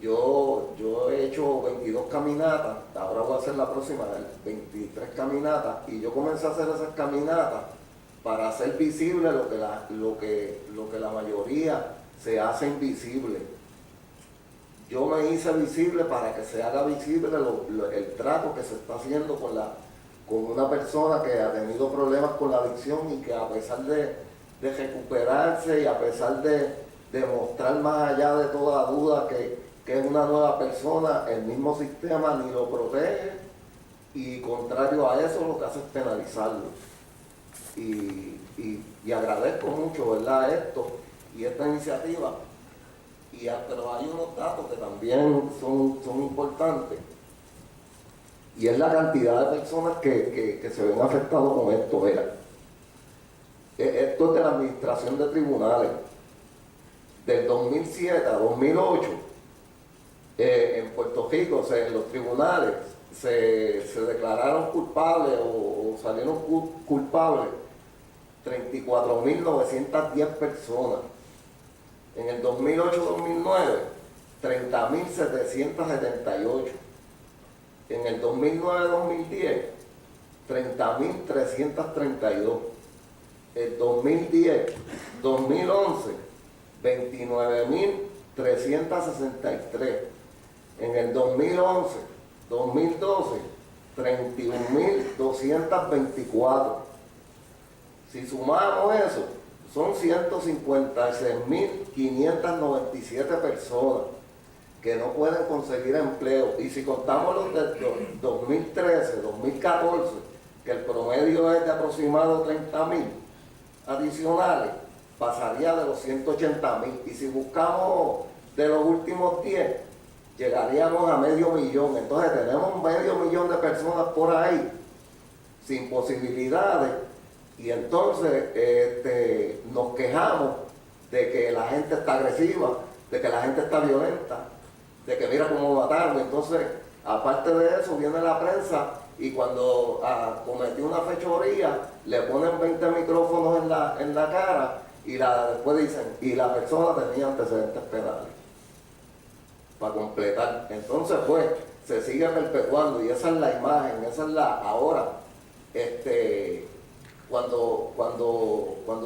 yo he hecho 22 caminatas, ahora voy a hacer la próxima, 23 caminatas, y yo comencé a hacer esas caminatas para hacer visible lo que la mayoría se hace invisible. Yo me hice visible para que se haga visible el trato que se está haciendo con una persona que ha tenido problemas con la adicción y que a pesar de recuperarse y a pesar de demostrar más allá de toda duda que es una nueva persona, el mismo sistema ni lo protege y contrario a eso lo que hace es penalizarlo. Y agradezco mucho, ¿verdad?, esto y esta iniciativa. Pero hay unos datos que también son importantes, y es la cantidad de personas que se ven afectados con esto. Mira, esto es de la administración de tribunales. Del 2007 a 2008, en Puerto Rico, en los tribunales, se declararon culpables o salieron culpables 34.910 personas. En el 2008-2009, 30.778. En el 2009-2010, 30.332. El 2010-2011, 29.363. En el 2011-2012, 31.224. Si sumamos eso, son 156.597 personas que no pueden conseguir empleo. Y si contamos los de 2013, 2014, que el promedio es de aproximado 30.000 adicionales, pasaría de los 180.000. Y si buscamos de los últimos 10, llegaríamos a 500.000. Entonces tenemos 500.000 de personas por ahí sin posibilidades. Y entonces nos quejamos de que la gente está agresiva, de que la gente está violenta, de que mira cómo mataron. Entonces, aparte de eso, viene la prensa y cuando cometió una fechoría, le ponen 20 micrófonos en la cara y después dicen, y la persona tenía antecedentes penales. Para completar. Entonces, pues, se sigue perpetuando y esa es la imagen, esa es ahora, cuando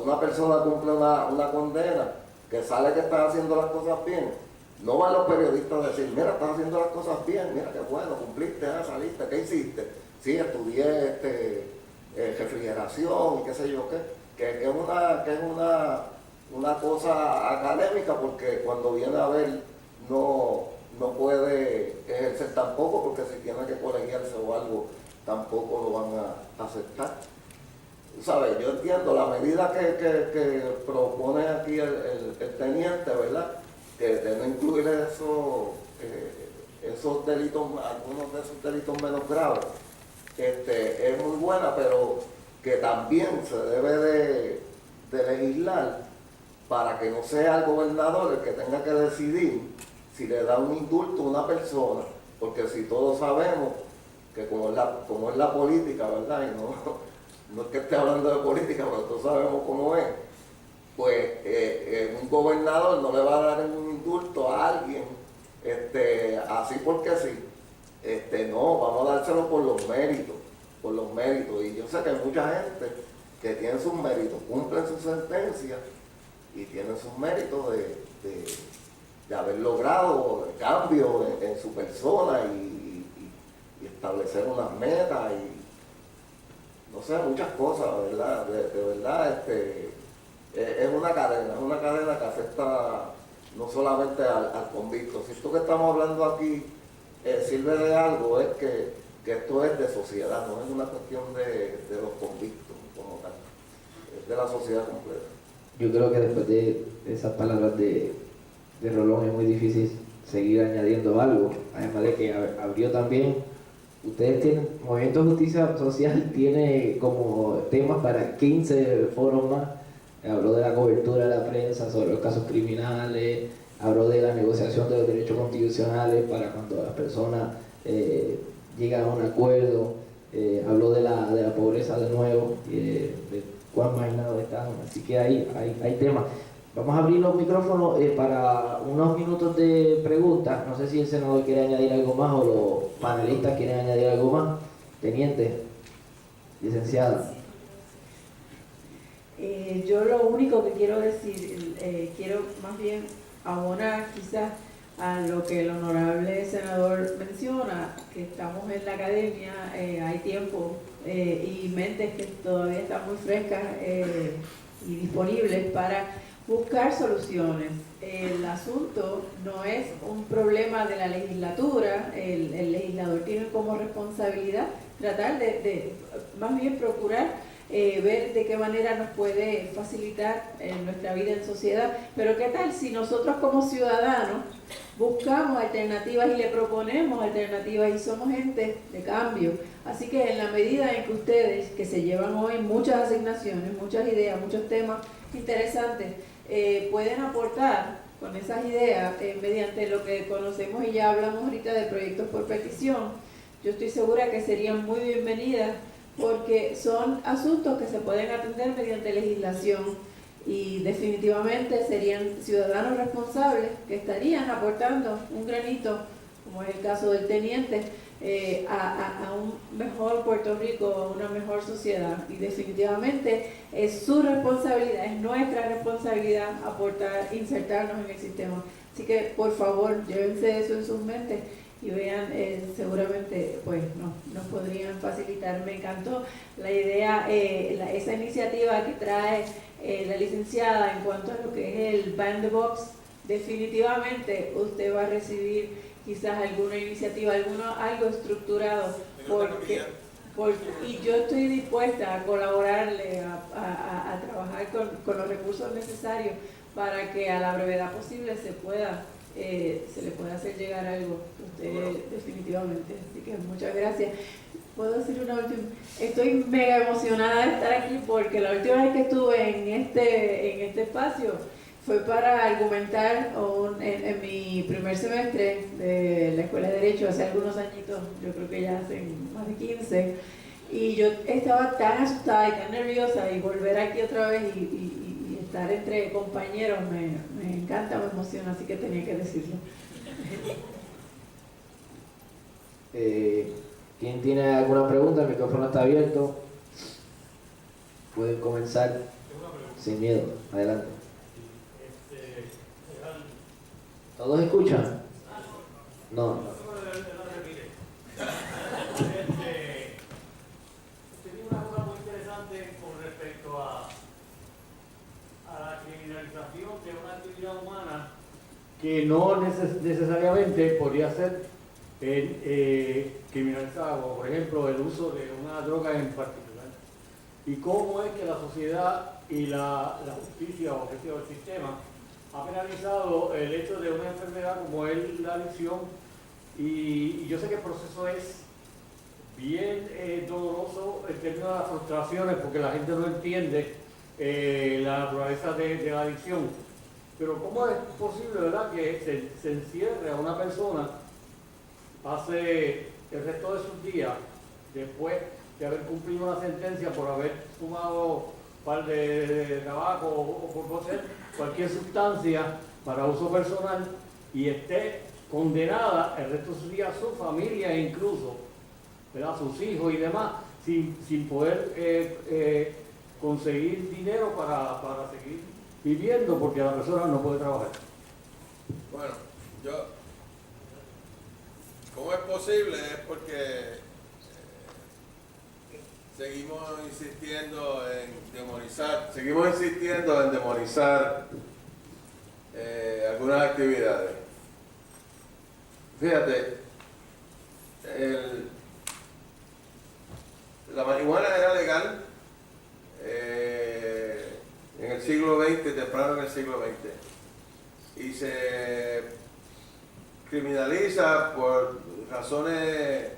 una persona cumple una condena, que sale que está haciendo las cosas bien, no van los periodistas a decir, mira, estás haciendo las cosas bien, mira qué bueno, cumpliste, saliste, ¿qué hiciste? Sí, estudié refrigeración y qué sé yo qué, que es una cosa académica, porque cuando viene a ver no puede ejercer tampoco, porque si tiene que colegiarse o algo, tampoco lo van a aceptar. ¿Sabes? Yo entiendo la medida que propone aquí el teniente, ¿verdad? De no incluir esos delitos, algunos de esos delitos menos graves, es muy buena, pero que también se debe de legislar para que no sea el gobernador el que tenga que decidir si le da un indulto a una persona, porque si todos sabemos que como es la política, ¿verdad? Y no es que esté hablando de política, pero todos sabemos cómo es, pues un gobernador no le va a dar un indulto a alguien así porque sí. No, vamos a dárselo por los méritos. Y yo sé que hay mucha gente que tiene sus méritos, cumplen su sentencia y tienen sus méritos de haber logrado cambios en su persona y establecer unas metas y no sé, muchas cosas, ¿verdad? De verdad, es una cadena que afecta no solamente al convicto. Si esto que estamos hablando aquí sirve de algo, es que esto es de sociedad, no es una cuestión de los convictos como tal, es de la sociedad completa. Yo creo que después de esas palabras de Rolón es muy difícil seguir añadiendo algo, además de que abrió también, ustedes tienen, Movimiento de Justicia Social tiene como temas para 15 foros más. Habló de la cobertura de la prensa sobre los casos criminales, habló de la negociación de los derechos constitucionales para cuando las personas llegan a un acuerdo, habló de la pobreza de nuevo, de cuán marginados están, así que hay temas. Vamos a abrir los micrófonos para unos minutos de preguntas. No sé si el senador quiere añadir algo más o los panelistas quieren añadir algo más. Teniente, licenciada. Yo lo único que quiero decir, quiero más bien abonar quizás a lo que el honorable senador menciona, que estamos en la academia, hay tiempo y mentes que todavía están muy frescas y disponibles para buscar soluciones. El asunto no es un problema de la legislatura, el legislador tiene como responsabilidad tratar de más bien procurar ver de qué manera nos puede facilitar nuestra vida en sociedad. Pero qué tal si nosotros como ciudadanos buscamos alternativas y le proponemos alternativas y somos gente de cambio. Así que en la medida en que ustedes, que se llevan hoy muchas asignaciones, muchas ideas, muchos temas interesantes, pueden aportar con esas ideas mediante lo que conocemos y ya hablamos ahorita de proyectos por petición, yo estoy segura que serían muy bienvenidas, porque son asuntos que se pueden atender mediante legislación y definitivamente serían ciudadanos responsables que estarían aportando un granito, como es el caso del teniente, a un mejor Puerto Rico, a una mejor sociedad. Y definitivamente es su responsabilidad, es nuestra responsabilidad aportar, insertarnos en el sistema. Así que por favor, llévense eso en sus mentes y vean, seguramente pues nos podrían facilitar. Me encantó la idea, esa iniciativa que trae la licenciada en cuanto a lo que es el Ban the Box. Definitivamente usted va a recibir quizás alguna iniciativa, algo estructurado, y yo estoy dispuesta a colaborarle, a trabajar con los recursos necesarios para que a la brevedad posible se le pueda hacer llegar algo a usted definitivamente. Así que muchas gracias. ¿Puedo decir una última? Estoy mega emocionada de estar aquí porque la última vez que estuve en este espacio fue para argumentar en mi primer semestre de la Escuela de Derecho hace algunos añitos, yo creo que ya hace más de 15, y yo estaba tan asustada y tan nerviosa, y volver aquí otra vez y estar entre compañeros me encanta, me emociona, así que tenía que decirlo. ¿Quién tiene alguna pregunta? El micrófono está abierto. Pueden comenzar sin miedo. Adelante. ¿Todos escuchan? No. Usted tiene una cosa muy interesante con respecto a la criminalización de una actividad humana que no necesariamente podría ser criminalizada, como por ejemplo el uso de una droga en particular. Y cómo es que la sociedad y la justicia o el sistema ha penalizado el hecho de una enfermedad como es la adicción, y yo sé que el proceso es bien doloroso en términos de las frustraciones, porque la gente no entiende la naturaleza de la adicción. Pero ¿cómo es posible, verdad, que se encierre a una persona, pase el resto de sus días, después de haber cumplido una sentencia por haber fumado un par de tabaco o por poseer cualquier sustancia para uso personal y esté condenada el resto de sus días, su familia e incluso, ¿verdad?, sus hijos y demás, sin poder conseguir dinero para seguir viviendo porque la persona no puede trabajar. Bueno, ¿cómo es posible? Es porque seguimos insistiendo en demonizar algunas actividades. Fíjate, la marihuana era legal en el siglo XX, temprano en el siglo XX, y se criminaliza por razones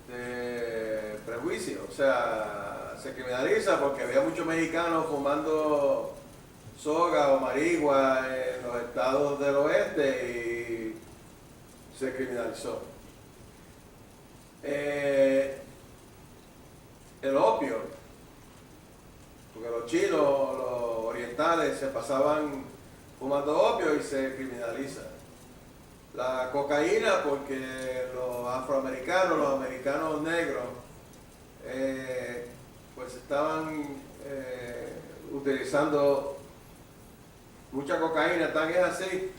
de prejuicio. O sea, se criminaliza porque había muchos mexicanos fumando soga o marigua en los estados del oeste y se criminalizó. El opio, porque los chinos, los orientales se pasaban fumando opio y se criminaliza. La cocaína, porque los afroamericanos, los americanos negros, pues estaban utilizando mucha cocaína. Tan es así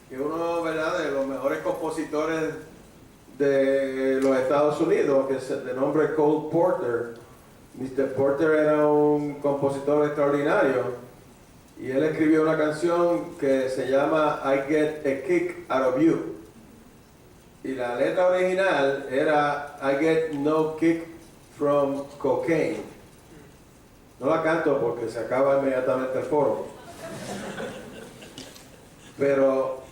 que uno, ¿verdad?, de los mejores compositores de los Estados Unidos, que es de nombre Cole Porter. Mr. Porter era un compositor extraordinario y él escribió una canción que se llama I Get a Kick Out of You, y la letra original era I Get No Kick from Cocaine. No la canto porque se acaba inmediatamente el foro, pero,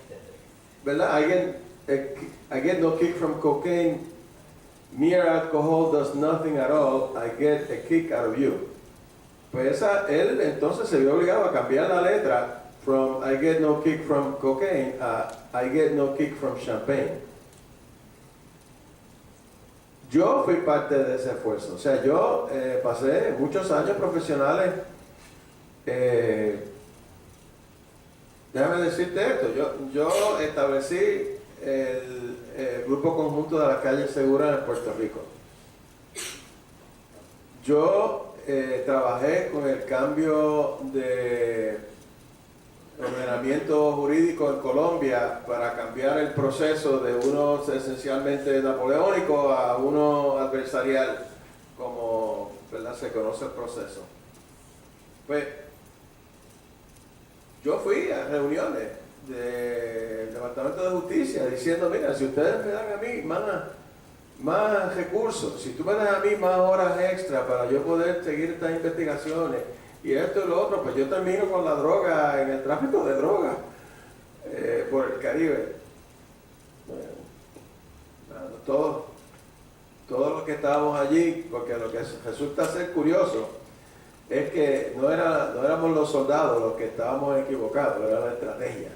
¿verdad? I get no kick from cocaine. Mere alcohol does nothing at all. I get a kick out of you. Pues él entonces se vio obligado a cambiar la letra from I get no kick from cocaine a I get no kick from champagne. Yo fui parte de ese esfuerzo. O sea, yo pasé muchos años profesionales. Déjame decirte esto. Yo establecí el Grupo Conjunto de las Calles Seguras en Puerto Rico. Yo trabajé con el cambio de ordenamiento jurídico en Colombia para cambiar el proceso de uno esencialmente napoleónico a uno adversarial, como, ¿verdad?, se conoce el proceso. Pues yo fui a reuniones del Departamento de Justicia diciendo, mira, si ustedes me dan a mí más recursos, si tú me das a mí más horas extra para yo poder seguir estas investigaciones y esto y lo otro, pues yo termino con la droga, en el tráfico de drogas por el Caribe. Todos los que estábamos allí, porque lo que resulta ser curioso es que no éramos los soldados los que estábamos equivocados, era la estrategia.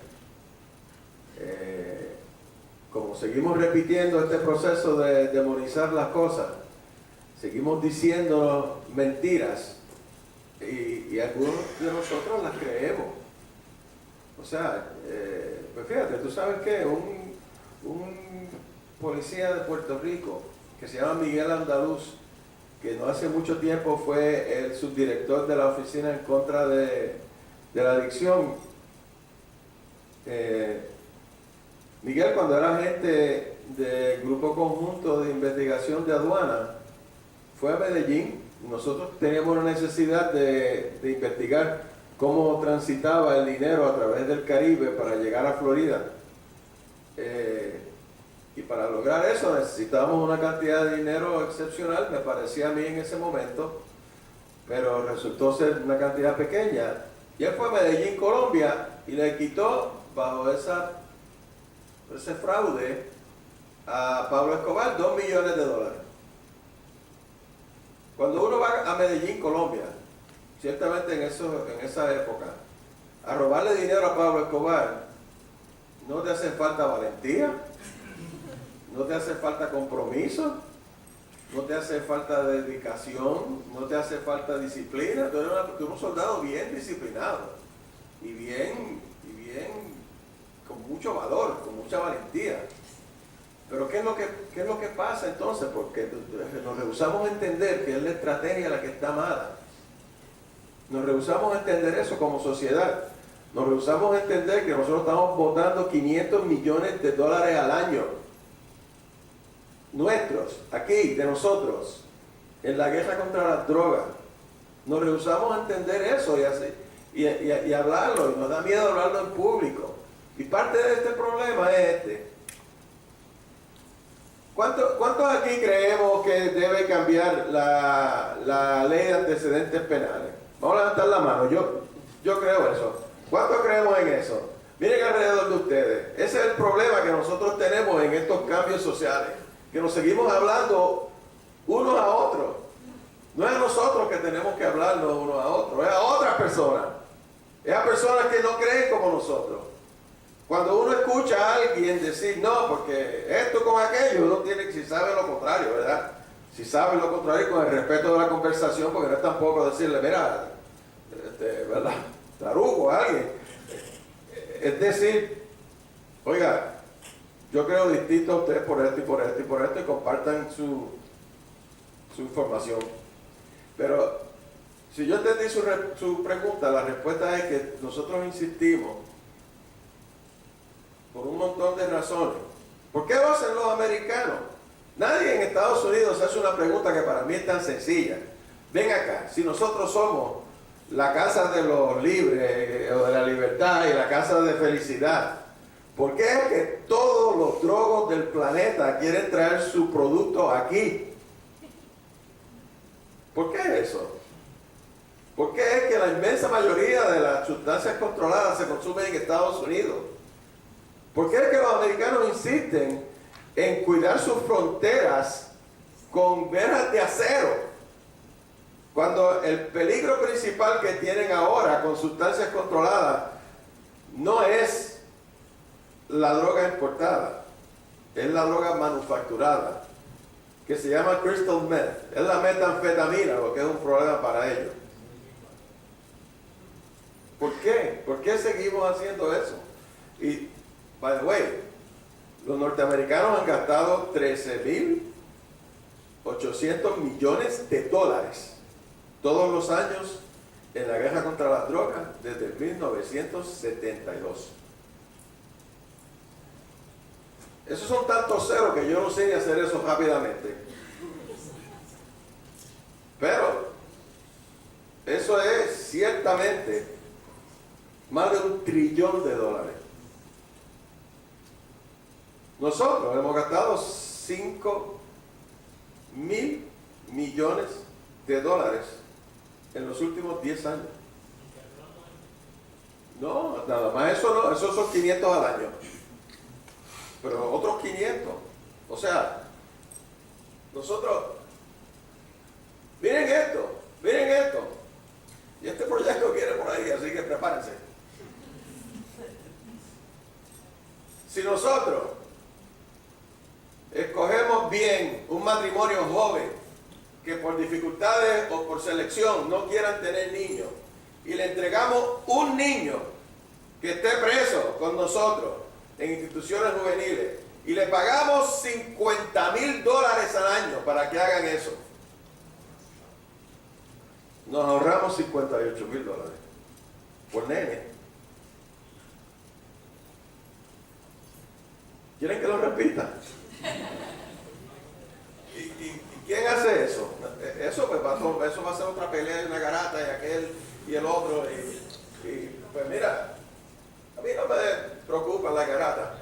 Como seguimos repitiendo este proceso de demonizar las cosas, seguimos diciendo mentiras y algunos de nosotros las creemos. O sea, pues fíjate, tú sabes que un policía de Puerto Rico que se llama Miguel Andaluz, que no hace mucho tiempo fue el subdirector de la Oficina en contra de la Adicción. Miguel, cuando era agente del Grupo Conjunto de Investigación de Aduana, fue a Medellín. Nosotros teníamos una necesidad de investigar cómo transitaba el dinero a través del Caribe para llegar a Florida. Y para lograr eso necesitábamos una cantidad de dinero excepcional, me parecía a mí en ese momento, pero resultó ser una cantidad pequeña. Y él fue a Medellín, Colombia, y le quitó bajo ese fraude a Pablo Escobar $2 millones. Cuando uno va a Medellín, Colombia, ciertamente en esa época, a robarle dinero a Pablo Escobar, no te hace falta valentía, no te hace falta compromiso, no te hace falta dedicación, no te hace falta disciplina. Tú eres un soldado bien disciplinado y bien con mucho valor, con mucha valentía. Pero ¿qué es lo que pasa entonces? Porque nos rehusamos a entender que es la estrategia la que está mala. Nos rehusamos a entender eso como sociedad. Nos rehusamos a entender que nosotros estamos botando $500 millones al año. Nuestros, aquí, de nosotros, en la guerra contra las drogas. Nos rehusamos a entender eso y hablarlo, y nos da miedo hablarlo en público. Y parte de este problema es este. ¿Cuántos aquí creemos que debe cambiar la ley de antecedentes penales? Vamos a levantar la mano, yo creo eso. ¿Cuántos creemos en eso? Miren alrededor de ustedes. Ese es el problema que nosotros tenemos en estos cambios sociales. Que nos seguimos hablando unos a otros. No es a nosotros que tenemos que hablarnos unos a otros, es a otras personas. Es a personas que no creen como nosotros. Cuando uno escucha a alguien decir, no, porque esto con aquello, uno tiene que, si sabe lo contrario, ¿verdad? Si sabe lo contrario, con el respeto de la conversación, porque no es tampoco decirle, mira, ¿verdad? Tarugo a alguien. Es decir, oiga, yo creo distinto a ustedes por esto y por esto y por esto, y compartan su información. Pero si yo entendí su pregunta, la respuesta es que nosotros insistimos por un montón de razones. ¿Por qué lo hacen los americanos? Nadie en Estados Unidos hace una pregunta que para mí es tan sencilla. Ven acá, si nosotros somos la casa de los libres o de la libertad y la casa de felicidad, ¿por qué es que todos los drogos del planeta quieren traer su producto aquí? ¿Por qué es eso? ¿Por qué es que la inmensa mayoría de las sustancias controladas se consumen en Estados Unidos? ¿Por qué es que los americanos insisten en cuidar sus fronteras con verjas de acero? Cuando el peligro principal que tienen ahora con sustancias controladas no es la droga importada, es la droga manufacturada, que se llama crystal meth, es la metanfetamina, lo que es un problema para ellos. ¿Por qué? ¿Por qué seguimos haciendo eso? Y, by the way, los norteamericanos han gastado $13.800 millones todos los años en la guerra contra las drogas desde 1972. Esos son tantos ceros que yo no sé ni hacer eso rápidamente. Pero eso es ciertamente más de $1 trillón. Nosotros hemos gastado $5.000 millones en los últimos 10 años. No, nada más eso no, esos son 500 al año. Pero otros 500. O sea, nosotros, miren esto. Y este proyecto viene por ahí, así que prepárense. Si nosotros escogemos bien un matrimonio joven que por dificultades o por selección no quieran tener niños y le entregamos un niño que esté preso con nosotros en instituciones juveniles y le pagamos $50,000 al año para que hagan eso, nos ahorramos $58,000 por nene. ¿Quieren que lo repita? ¿Y quién hace eso? Eso va a ser otra pelea y una garata y aquel y el otro. Y pues mira, a mí no me preocupa la garata.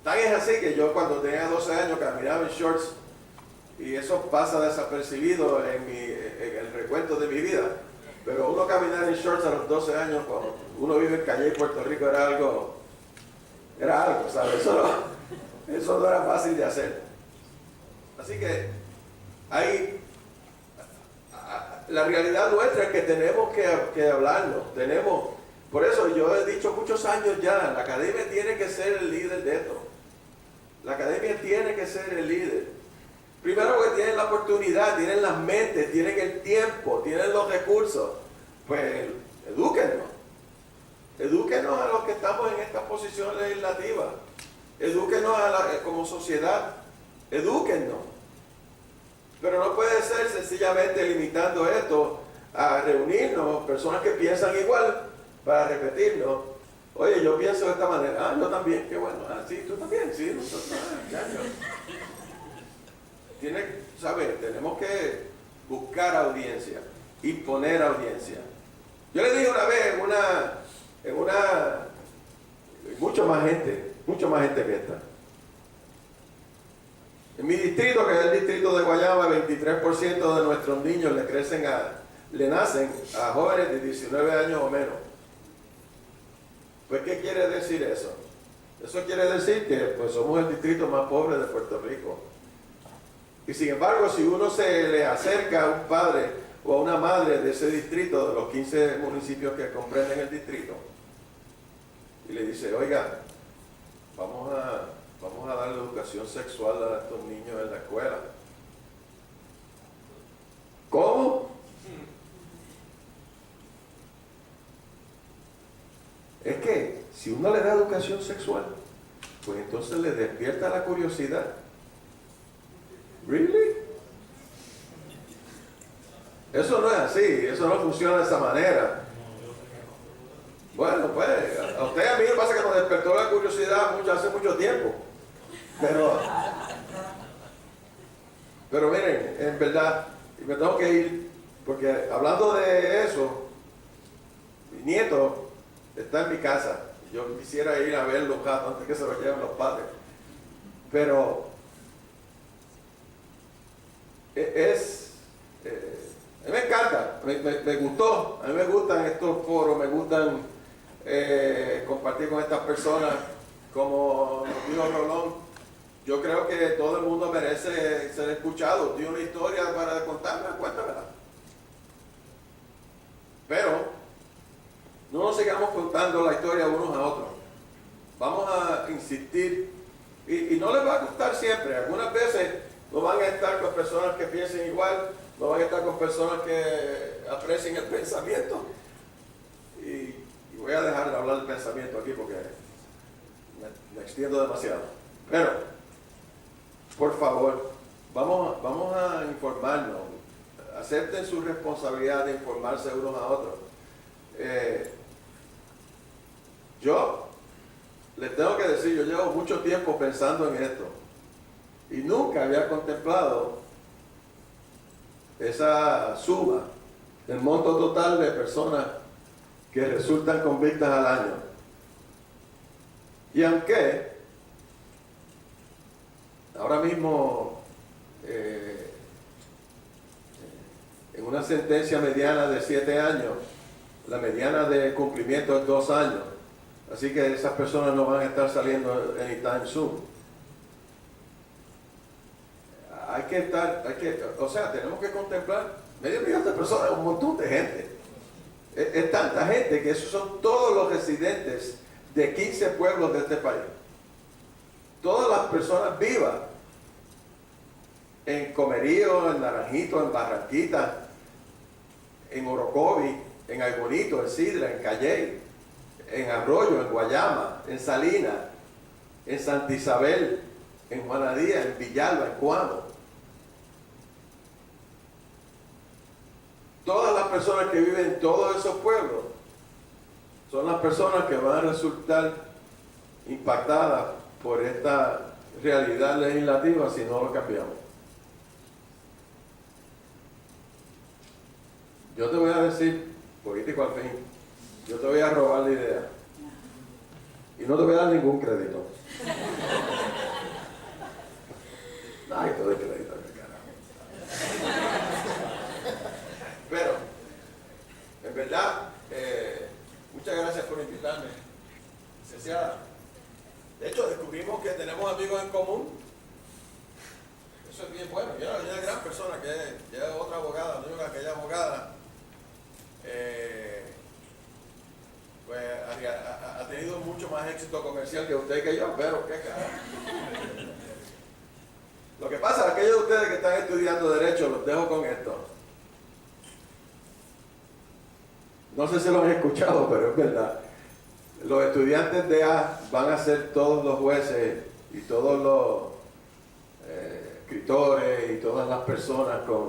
Tan es así que yo cuando tenía 12 años caminaba en shorts y eso pasa desapercibido en el recuento de mi vida. Pero uno caminar en shorts a los 12 años cuando uno vive en Calle, Puerto Rico, era algo, ¿sabes? Eso no era fácil de hacer. Así que la realidad nuestra es que tenemos que hablarlo. Por eso yo he dicho muchos años ya, la academia tiene que ser el líder de esto. La academia tiene que ser el líder. Primero porque tienen la oportunidad, tienen las mentes, tienen el tiempo, tienen los recursos. Pues edúquennos. Edúquenos a los que estamos en esta posición legislativa. Edúquenos como sociedad. Edúquennos. Pero no puede ser sencillamente limitando esto a reunirnos, personas que piensan igual, para repetirnos. Oye, yo pienso de esta manera. Ah, yo también, qué bueno. Ah, sí, tú también, sí, nosotros. Tenemos que buscar audiencia, imponer audiencia. Yo le dije una vez mucho más gente que esta. En mi distrito, que es el distrito de Guayama, 23% de nuestros niños le nacen a jóvenes de 19 años o menos. Pues, ¿qué quiere decir eso? Eso quiere decir que pues, somos el distrito más pobre de Puerto Rico. Y sin embargo, si uno se le acerca a un padre o a una madre de ese distrito, de los 15 municipios que comprenden el distrito, y le dice, oiga, vamos a darle educación sexual a estos niños en la escuela. ¿Cómo? Es que si uno le da educación sexual, pues entonces le despierta la curiosidad. ¿Really? Eso no es así, eso no funciona de esa manera. Bueno, pues, a usted y a mí me pasa que nos despertó la curiosidad hace mucho tiempo. Pero miren, en verdad, y me tengo que ir, porque hablando de eso, mi nieto está en mi casa. Yo quisiera ir a ver los gatos antes que se los lleven los padres. Pero a mí me encanta, me gustó, a mí me gustan estos foros, me gustan compartir con estas personas, como nos dijo Rolón. Yo creo que todo el mundo merece ser escuchado. Tiene una historia para contarme, cuéntamela. Pero no nos sigamos contando la historia unos a otros. Vamos a insistir, y no les va a gustar siempre. Algunas veces no van a estar con personas que piensen igual, no van a estar con personas que aprecien el pensamiento. Y voy a dejar de hablar del pensamiento aquí porque me extiendo demasiado. Pero, por favor, vamos a informarnos. Acepten su responsabilidad de informarse unos a otros. Yo les tengo que decir, yo llevo mucho tiempo pensando en esto y nunca había contemplado esa suma, el monto total de personas que resultan convictas al año. Y aunque ahora mismo en una sentencia mediana de 7 años, la mediana de cumplimiento es 2 años, así que esas personas no van a estar saliendo anytime soon. Tenemos que contemplar 500 000 de personas, un montón de gente. Es tanta gente que esos son todos los residentes de 15 pueblos de este país. Todas las personas vivas en Comerío, en Naranjito, en Barranquita, en Orocovi, en Aybonito, en Sidra, en Calley, en Arroyo, en Guayama, en Salinas, en Santa Isabel, en Juanadía, en Villalba, en Cuamo. Todas las personas que viven en todos esos pueblos son las personas que van a resultar impactadas por esta realidad legislativa si no lo cambiamos. Yo te voy a decir, político al fin, yo te voy a robar la idea y no te voy a dar ningún crédito. Ay, todo el crédito, carajo. Pero, en verdad, muchas gracias por invitarme, licenciada. De hecho, descubrimos que tenemos amigos en común. Eso es bien bueno. Yo una gran persona que es otra abogada, no digo aquella abogada, pues ha tenido mucho más éxito comercial que usted y que yo, pero qué carajo. ustedes que están estudiando Derecho, los dejo con esto. No sé si lo han escuchado, pero es verdad. Los estudiantes de A van a ser todos los jueces y todos los escritores y todas las personas con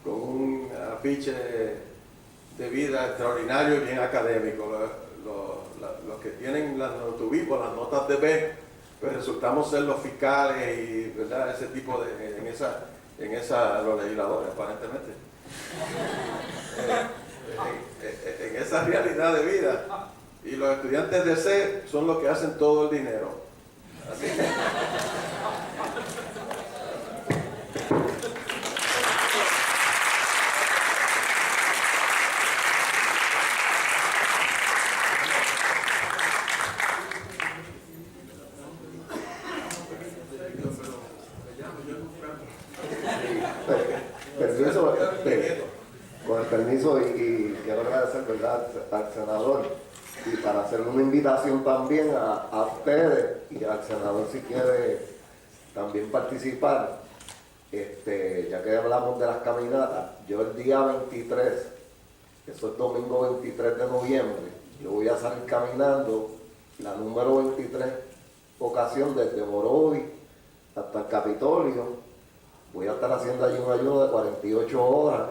un afiche de vida extraordinario y bien académico. Los que tienen tuvimos las notas de B, pues resultamos ser los fiscales y, ¿verdad?, ese tipo de, en esa los legisladores aparentemente. En esa realidad de vida. Y los estudiantes de C son los que hacen todo el dinero. Así que, con el permiso y quiero agradecer, ¿verdad?, al senador, y para hacerle una invitación también a ustedes y al senador si quiere también participar, ya que hablamos de las caminatas. Yo el día 23, eso es domingo 23 de noviembre, yo voy a salir caminando la número 23 ocasión desde Morovis hasta el Capitolio. Voy a estar haciendo allí un ayuno de 48 horas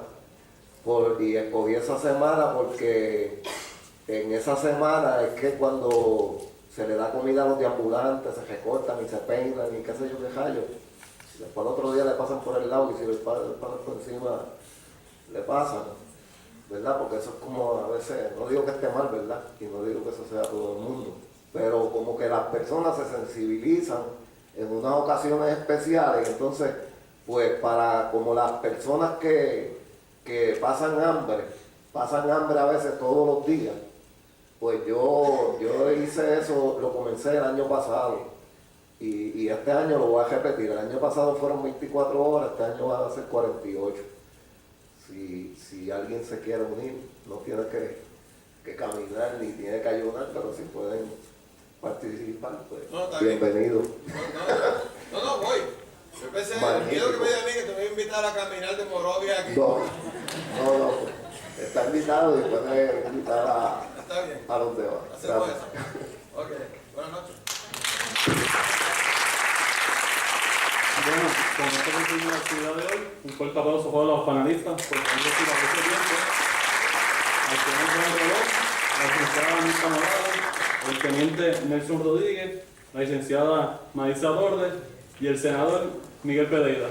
y escogí esa semana porque en esa semana es que cuando se le da comida a los deambulantes, se recortan y se peinan y qué sé yo qué rayo. Después el otro día le pasan por el lado y si le pasan por encima le pasan, ¿verdad? Porque eso es como a veces, no digo que esté mal, ¿verdad? Y no digo que eso sea todo el mundo, pero como que las personas se sensibilizan en unas ocasiones especiales. Entonces, pues para como las personas que pasan hambre a veces todos los días, pues yo hice eso, lo comencé el año pasado y este año lo voy a repetir. El año pasado fueron 24 horas, este año van a ser 48. Si alguien se quiere unir, no tiene que caminar ni tiene que ayudar, pero si pueden participar, pues bienvenido. No, voy. Yo pensé, quiero que me diga a mí que te voy a invitar a caminar de Morovia aquí. No, está invitado y puede invitar a los demás. Hacemos eso. Ok, buenas noches. Bueno, con esto concluimos la actividad de hoy. Un fuerte aplauso a todos los panelistas por tener este tiempo. Al señor Juan Rolón, la licenciada Anita Morales, el teniente Nelson Rodríguez, la licenciada Marisa Bordes y el senador Miguel Pereira.